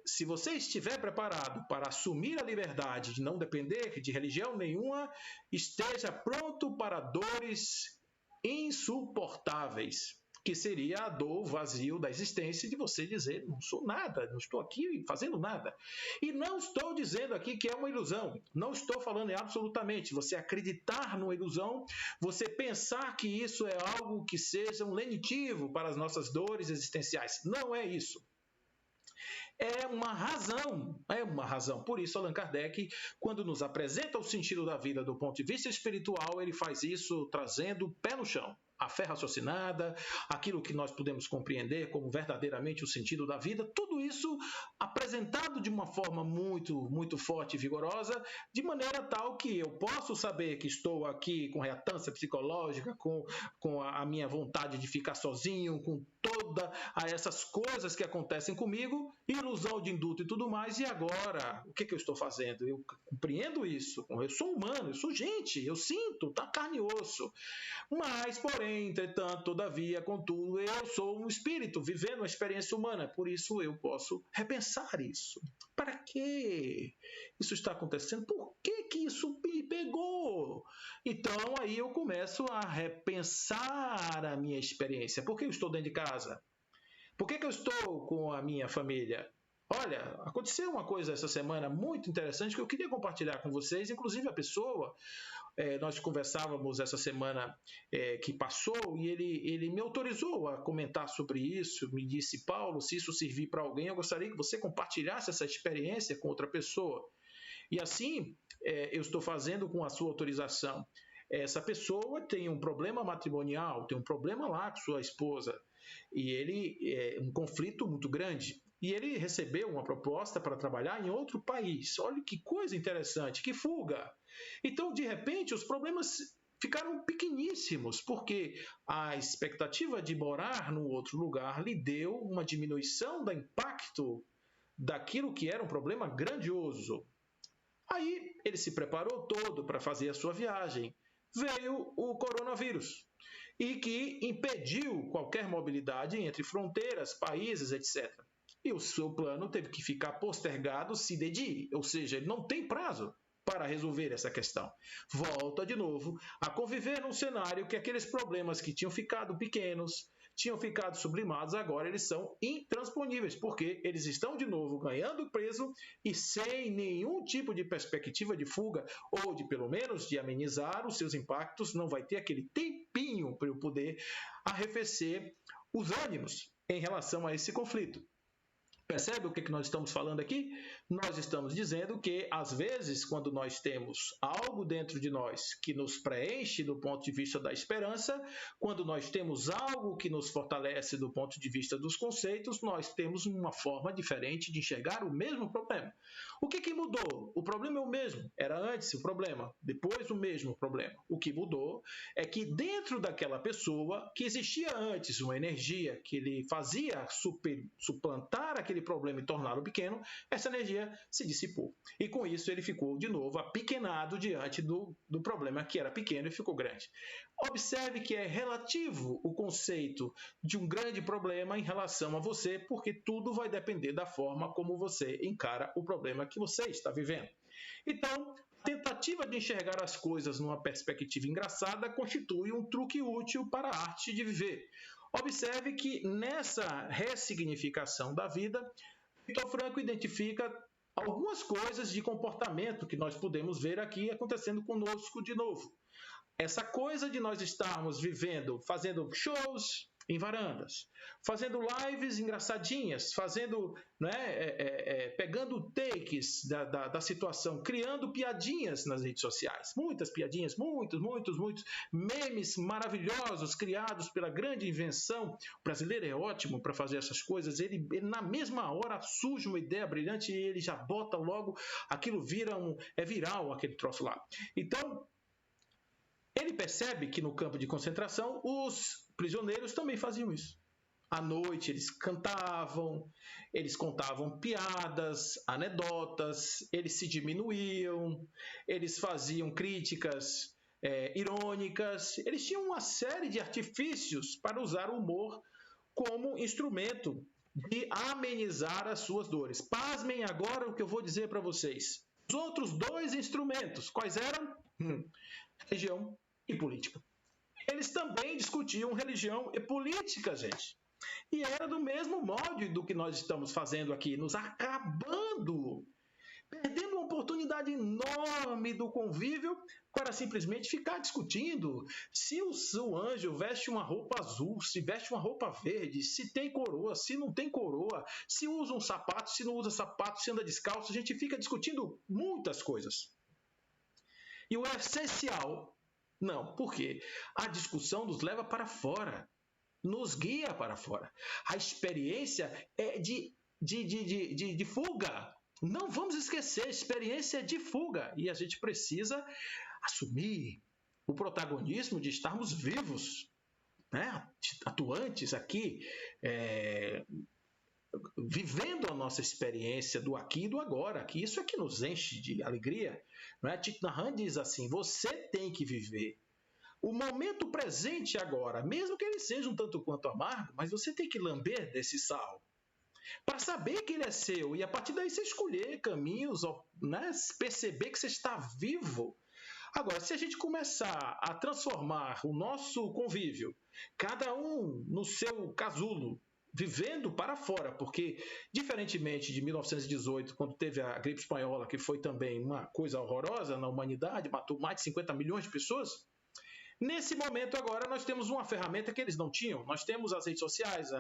se você estiver preparado para assumir a liberdade de não depender de religião nenhuma, esteja pronto para dores insuportáveis, que seria a dor, o vazio da existência de você dizer: não sou nada, não estou aqui fazendo nada. E não estou dizendo aqui que é uma ilusão, não estou falando absolutamente você acreditar numa ilusão, você pensar que isso é algo que seja um lenitivo para as nossas dores existenciais. Não é isso. É uma razão. Por isso, Allan Kardec, quando nos apresenta o sentido da vida do ponto de vista espiritual, ele faz isso trazendo o pé no chão. A fé raciocinada, aquilo que nós podemos compreender como verdadeiramente o sentido da vida, tudo isso apresentado de uma forma muito, muito forte e vigorosa, de maneira tal que eu posso saber que estou aqui com reatância psicológica, com a minha vontade de ficar sozinho, com todas essas coisas que acontecem comigo, ilusão de induto e tudo mais, e agora, o que eu estou fazendo? Eu compreendo isso, eu sou humano, eu sou gente, eu sinto, tá carne e osso, mas, porém, entretanto, todavia, contudo, eu sou um espírito vivendo uma experiência humana, por isso eu posso repensar isso. Para que isso está acontecendo? Por que isso me pegou? Então, aí eu começo a repensar a minha experiência. Por que eu estou dentro de casa? Por que eu estou com a minha família? Olha, aconteceu uma coisa essa semana muito interessante que eu queria compartilhar com vocês. Inclusive, a pessoa, nós conversávamos essa semana que passou e ele me autorizou a comentar sobre isso. Me disse: Paulo, se isso servir para alguém, eu gostaria que você compartilhasse essa experiência com outra pessoa. E assim, eu estou fazendo com a sua autorização. Essa pessoa tem um problema matrimonial, tem um problema lá com sua esposa, e ele um conflito muito grande. E ele recebeu uma proposta para trabalhar em outro país. Olha que coisa interessante, que fuga! Então, de repente, os problemas ficaram pequeníssimos, porque a expectativa de morar num outro lugar lhe deu uma diminuição do impacto daquilo que era um problema grandioso. Aí ele se preparou todo para fazer a sua viagem. Veio o coronavírus e que impediu qualquer mobilidade entre fronteiras, países, etc. E o seu plano teve que ficar postergado sine die, ou seja, ele não tem prazo para resolver essa questão. Volta de novo a conviver num cenário que aqueles problemas que tinham ficado pequenos, tinham ficado sublimados, agora eles são intransponíveis, porque eles estão de novo ganhando peso e sem nenhum tipo de perspectiva de fuga ou de, pelo menos, de amenizar os seus impactos, não vai ter aquele tempinho para eu poder arrefecer os ânimos em relação a esse conflito. Percebe o que nós estamos falando aqui? Nós estamos dizendo que, às vezes, quando nós temos algo dentro de nós que nos preenche do ponto de vista da esperança, quando nós temos algo que nos fortalece do ponto de vista dos conceitos, nós temos uma forma diferente de enxergar o mesmo problema. O que mudou? O problema é o mesmo. Era antes o problema, depois o mesmo problema. O que mudou é que dentro daquela pessoa, que existia antes uma energia que lhe fazia suplantar aquele problema e torná-lo pequeno, essa energia se dissipou. E com isso ele ficou de novo apequenado diante do problema que era pequeno e ficou grande. Observe que é relativo o conceito de um grande problema em relação a você, porque tudo vai depender da forma como você encara o problema que você está vivendo. Então, a tentativa de enxergar as coisas numa perspectiva engraçada constitui um truque útil para a arte de viver. Observe que nessa ressignificação da vida, Viktor Frankl identifica algumas coisas de comportamento que nós podemos ver aqui acontecendo conosco de novo. Essa coisa de nós estarmos vivendo, fazendo shows em varandas, fazendo lives engraçadinhas, fazendo, pegando takes da situação, criando piadinhas nas redes sociais. Muitas piadinhas, muitos memes maravilhosos criados pela grande invenção. O brasileiro é ótimo para fazer essas coisas. Ele na mesma hora surge uma ideia brilhante e ele já bota logo, aquilo vira é viral aquele troço lá. Então, ele percebe que no campo de concentração os prisioneiros também faziam isso. À noite eles cantavam, eles contavam piadas, anedotas, eles se diminuíam, eles faziam críticas irônicas, eles tinham uma série de artifícios para usar o humor como instrumento de amenizar as suas dores. Pasmem agora o que eu vou dizer para vocês. Os outros dois instrumentos, quais eram? Religião e política. Eles também discutiam religião e política, gente. E era do mesmo molde do que nós estamos fazendo aqui, nos acabando, perdendo uma oportunidade enorme do convívio para simplesmente ficar discutindo se o anjo veste uma roupa azul, se veste uma roupa verde, se tem coroa, se não tem coroa, se usa um sapato, se não usa sapato, se anda descalço. A gente fica discutindo muitas coisas. E o essencial, não, porque a discussão nos leva para fora, nos guia para fora. A experiência é de fuga. Não vamos esquecer, a experiência é de fuga. E a gente precisa assumir o protagonismo de estarmos vivos, né? Atuantes aqui, vivendo a nossa experiência do aqui e do agora, que isso é que nos enche de alegria. Thich Nhat Hanh diz assim: você tem que viver o momento presente agora, mesmo que ele seja um tanto quanto amargo, mas você tem que lamber desse sal. para saber que ele é seu e a partir daí você escolher caminhos, né? Perceber que você está vivo. Agora, se a gente começar a transformar o nosso convívio, cada um no seu casulo, vivendo para fora, porque, diferentemente de 1918, quando teve a gripe espanhola, que foi também uma coisa horrorosa na humanidade, matou mais de 50 milhões de pessoas, nesse momento agora nós temos uma ferramenta que eles não tinham. Nós temos as redes sociais,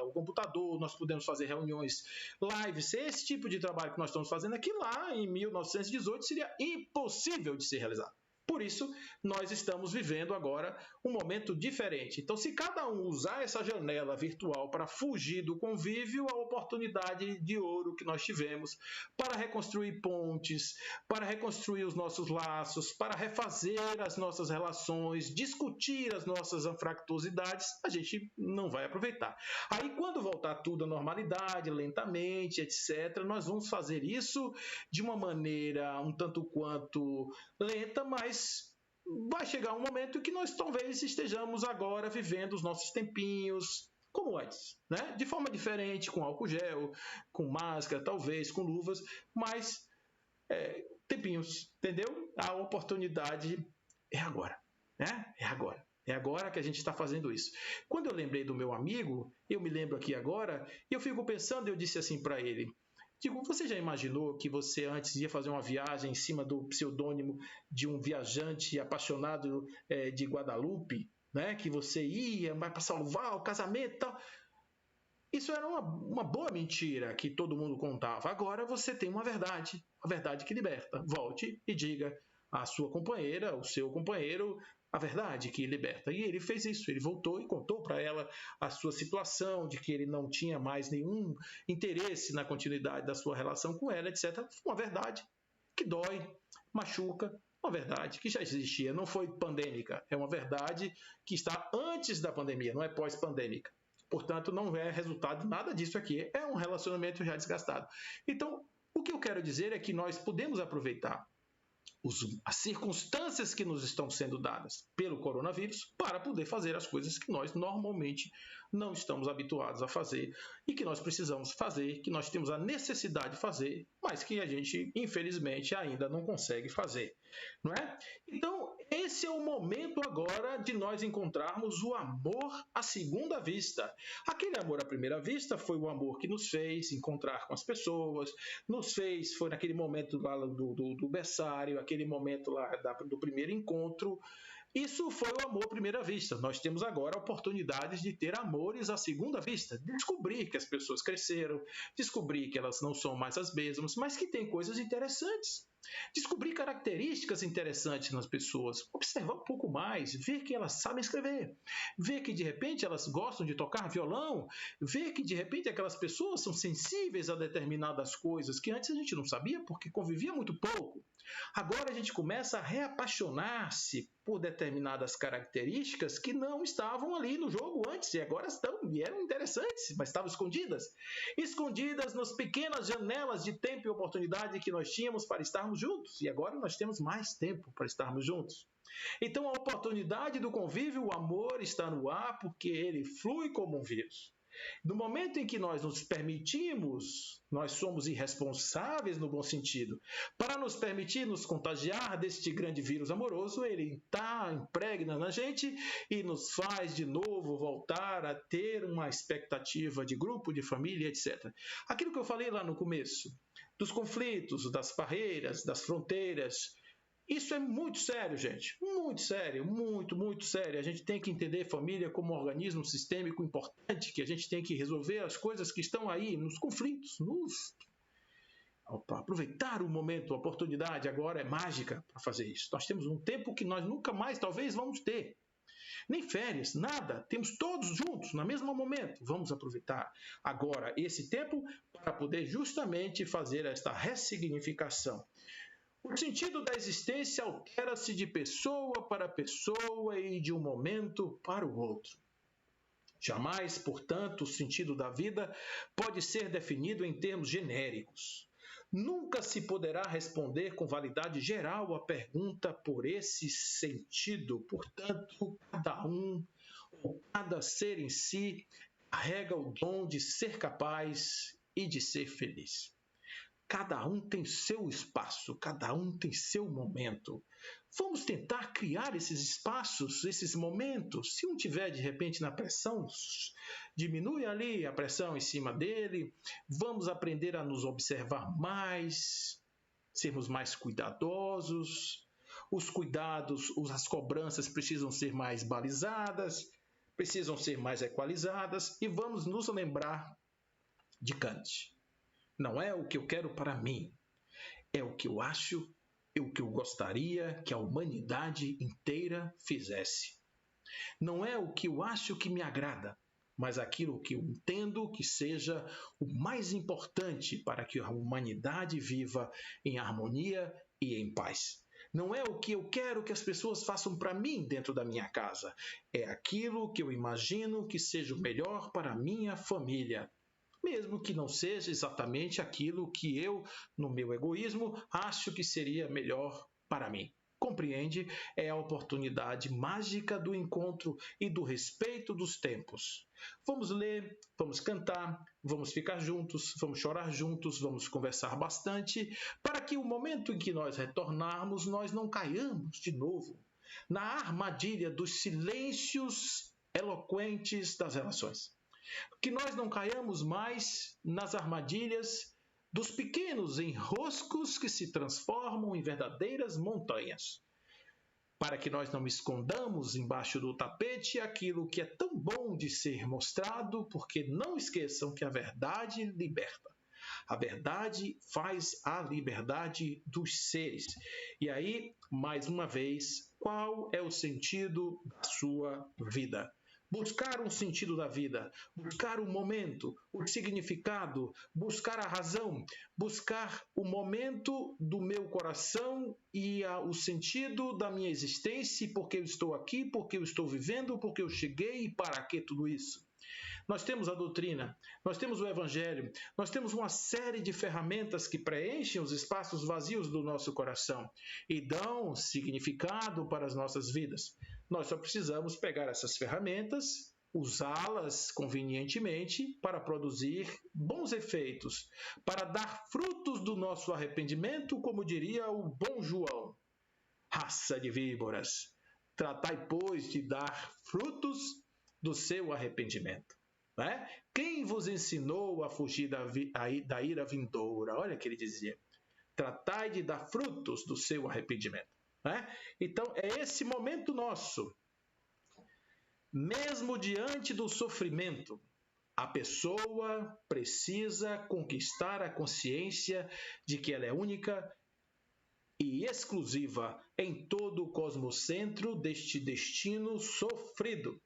o computador, nós podemos fazer reuniões, lives, esse tipo de trabalho que nós estamos fazendo aqui lá em 1918 seria impossível de ser realizado. Por isso, nós estamos vivendo agora um momento diferente. Então, se cada um usar essa janela virtual para fugir do convívio, a oportunidade de ouro que nós tivemos para reconstruir pontes, para reconstruir os nossos laços, para refazer as nossas relações, discutir as nossas anfractuosidades, a gente não vai aproveitar. Aí, quando voltar tudo à normalidade, lentamente, etc., nós vamos fazer isso de uma maneira um tanto quanto lenta, mas vai chegar um momento que nós talvez estejamos agora vivendo os nossos tempinhos como antes, né? De forma diferente, com álcool gel, com máscara, talvez, com luvas, mas tempinhos, entendeu? A oportunidade é agora, né? É agora. É agora que a gente está fazendo isso. Quando eu lembrei do meu amigo, eu me lembro aqui agora, e eu fico pensando, eu disse assim para ele, digo, você já imaginou que você antes ia fazer uma viagem em cima do pseudônimo de um viajante apaixonado de Guadalupe, né? Que você ia, vai para salvar o casamento e tal? Isso era uma boa mentira que todo mundo contava. Agora você tem uma verdade que liberta. Volte e diga à sua companheira, ao seu companheiro, a verdade que liberta. E ele fez isso, ele voltou e contou para ela a sua situação, de que ele não tinha mais nenhum interesse na continuidade da sua relação com ela, etc. Uma verdade que dói, machuca, uma verdade que já existia, não foi pandêmica, é uma verdade que está antes da pandemia, não é pós-pandêmica. Portanto, não é resultado de nada disso aqui, é um relacionamento já desgastado. Então, o que eu quero dizer é que nós podemos aproveitar as circunstâncias que nos estão sendo dadas pelo coronavírus para poder fazer as coisas que nós normalmente não estamos habituados a fazer e que nós precisamos fazer, que nós temos a necessidade de fazer, mas que a gente, infelizmente, ainda não consegue fazer, não é? Então, esse é o momento agora de nós encontrarmos o amor à segunda vista. Aquele amor à primeira vista foi o amor que nos fez encontrar com as pessoas, foi naquele momento lá do berçário, aquele momento lá do primeiro encontro. Isso foi o amor à primeira vista. Nós temos agora oportunidades de ter amores à segunda vista, descobrir que as pessoas cresceram, descobrir que elas não são mais as mesmas, mas que tem coisas interessantes. Descobrir características interessantes nas pessoas, observar um pouco mais, ver que elas sabem escrever, ver que de repente elas gostam de tocar violão, ver que de repente aquelas pessoas são sensíveis a determinadas coisas que antes a gente não sabia porque convivia muito pouco. Agora a gente começa a reapaixonar-se por determinadas características que não estavam ali no jogo antes e agora estão e eram interessantes, mas estavam escondidas nas pequenas janelas de tempo e oportunidade que nós tínhamos para estarmos juntos e agora nós temos mais tempo para estarmos juntos. Então a oportunidade do convívio, o amor está no ar porque ele flui como um vírus. No momento em que nós nos permitimos, nós somos irresponsáveis no bom sentido, para nos permitir nos contagiar deste grande vírus amoroso, ele impregna na gente e nos faz de novo voltar a ter uma expectativa de grupo, de família, etc. Aquilo que eu falei lá no começo, dos conflitos, das barreiras, das fronteiras, isso é muito sério, gente. Muito sério, muito sério. A gente tem que entender a família como um organismo sistêmico importante, que a gente tem que resolver as coisas que estão aí, nos conflitos, aproveitar o momento, a oportunidade agora é mágica para fazer isso. Nós temos um tempo que nós nunca mais, talvez, vamos ter. Nem férias, nada. Temos todos juntos, no mesmo momento. Vamos aproveitar agora esse tempo para poder justamente fazer esta ressignificação. O sentido da existência altera-se de pessoa para pessoa e de um momento para o outro. Jamais, portanto, o sentido da vida pode ser definido em termos genéricos. Nunca se poderá responder com validade geral a pergunta por esse sentido. Portanto, cada um, ou cada ser em si, carrega o dom de ser capaz e de ser feliz. Cada um tem seu espaço, cada um tem seu momento. Vamos tentar criar esses espaços, esses momentos. Se um tiver de repente na pressão, diminui ali a pressão em cima dele. Vamos aprender a nos observar mais, sermos mais cuidadosos. Os cuidados, as cobranças precisam ser mais balizadas, precisam ser mais equalizadas e vamos nos lembrar de Kant. Não é o que eu quero para mim, é o que eu acho e o que eu gostaria que a humanidade inteira fizesse. Não é o que eu acho que me agrada, mas aquilo que eu entendo que seja o mais importante para que a humanidade viva em harmonia e em paz. Não é o que eu quero que as pessoas façam para mim dentro da minha casa, é aquilo que eu imagino que seja o melhor para a minha família. Mesmo que não seja exatamente aquilo que eu, no meu egoísmo, acho que seria melhor para mim. Compreende? É a oportunidade mágica do encontro e do respeito dos tempos. Vamos ler, vamos cantar, vamos ficar juntos, vamos chorar juntos, vamos conversar bastante, para que o momento em que nós retornarmos, nós não caiamos de novo na armadilha dos silêncios eloquentes das relações. Que nós não caiamos mais nas armadilhas dos pequenos enroscos que se transformam em verdadeiras montanhas. Para que nós não escondamos embaixo do tapete aquilo que é tão bom de ser mostrado, porque não esqueçam que a verdade liberta. A verdade faz a liberdade dos seres. E aí, mais uma vez, qual é o sentido da sua vida? Buscar um sentido da vida, buscar o momento, o significado, buscar a razão, buscar o momento do meu coração e o sentido da minha existência, e por que eu estou aqui, por que eu estou vivendo, por que eu cheguei e para que tudo isso. Nós temos a doutrina, nós temos o evangelho, nós temos uma série de ferramentas que preenchem os espaços vazios do nosso coração e dão significado para as nossas vidas. Nós só precisamos pegar essas ferramentas, usá-las convenientemente para produzir bons efeitos, para dar frutos do nosso arrependimento, como diria o bom João. Raça de víboras, tratai, pois, de dar frutos do seu arrependimento. Né? Quem vos ensinou a fugir da ira vindoura? Olha o que ele dizia. Tratai de dar frutos do seu arrependimento. Né? Então, é esse momento nosso. Mesmo diante do sofrimento, a pessoa precisa conquistar a consciência de que ela é única e exclusiva em todo o cosmocentro deste destino sofrido.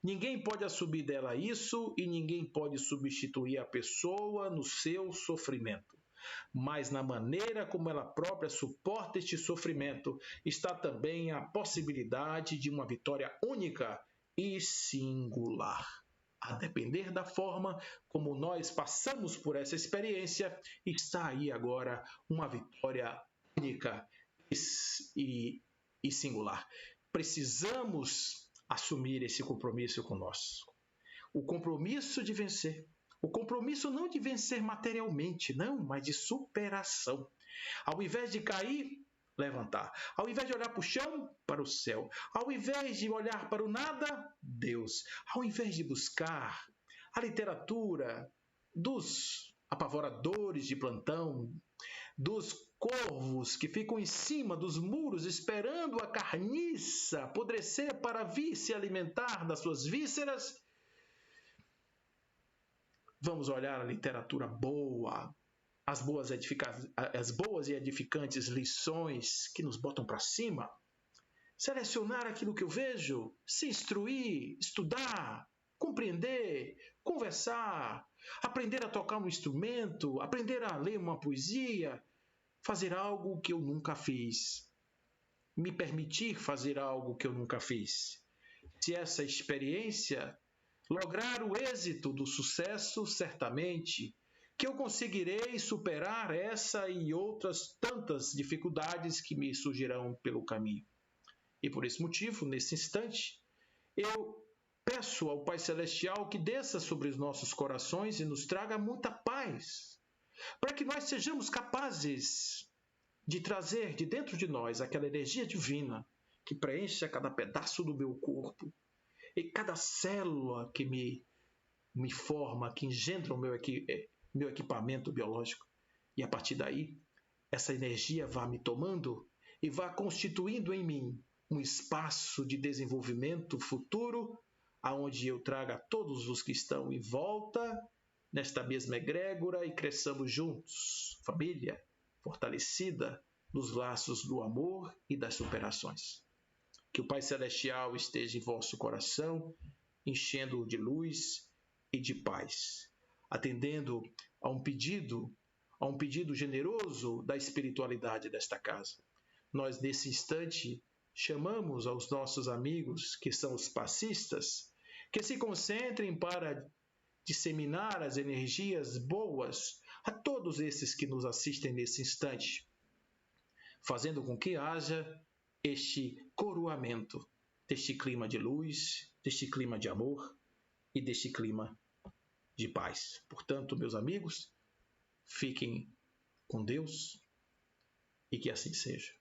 Ninguém pode assumir dela isso e ninguém pode substituir a pessoa no seu sofrimento. Mas na maneira como ela própria suporta este sofrimento, está também a possibilidade de uma vitória única e singular. A depender da forma como nós passamos por essa experiência, está aí agora uma vitória única e singular. Precisamos assumir esse compromisso conosco. O compromisso de vencer. O compromisso não de vencer materialmente, não, mas de superação. Ao invés de cair, levantar. Ao invés de olhar para o chão, para o céu. Ao invés de olhar para o nada, Deus. Ao invés de buscar a literatura dos apavoradores de plantão, dos corvos que ficam em cima dos muros esperando a carniça apodrecer para vir se alimentar das suas vísceras, vamos olhar a literatura boa, as boas e edificantes lições que nos botam para cima, selecionar aquilo que eu vejo, se instruir, estudar, compreender, conversar, aprender a tocar um instrumento, aprender a ler uma poesia, fazer algo que eu nunca fiz, me permitir fazer algo que eu nunca fiz. Se essa experiência lograr o êxito do sucesso, certamente que eu conseguirei superar essa e outras tantas dificuldades que me surgirão pelo caminho. E por esse motivo, nesse instante, eu Peço ao Pai Celestial que desça sobre os nossos corações e nos traga muita paz, para que nós sejamos capazes de trazer de dentro de nós aquela energia divina que preenche a cada pedaço do meu corpo e cada célula que me forma, que engendra o meu equipamento biológico. E a partir daí, essa energia vai me tomando e vai constituindo em mim um espaço de desenvolvimento futuro, aonde eu traga todos os que estão em volta nesta mesma egrégora e cresçamos juntos, família fortalecida nos laços do amor e das superações. Que o Pai Celestial esteja em vosso coração, enchendo-o de luz e de paz, atendendo a um pedido generoso da espiritualidade desta casa. Nós, nesse instante, chamamos aos nossos amigos, que são os passistas, que se concentrem para disseminar as energias boas a todos esses que nos assistem nesse instante, fazendo com que haja este coroamento deste clima de luz, deste clima de amor e deste clima de paz. Portanto, meus amigos, fiquem com Deus e que assim seja.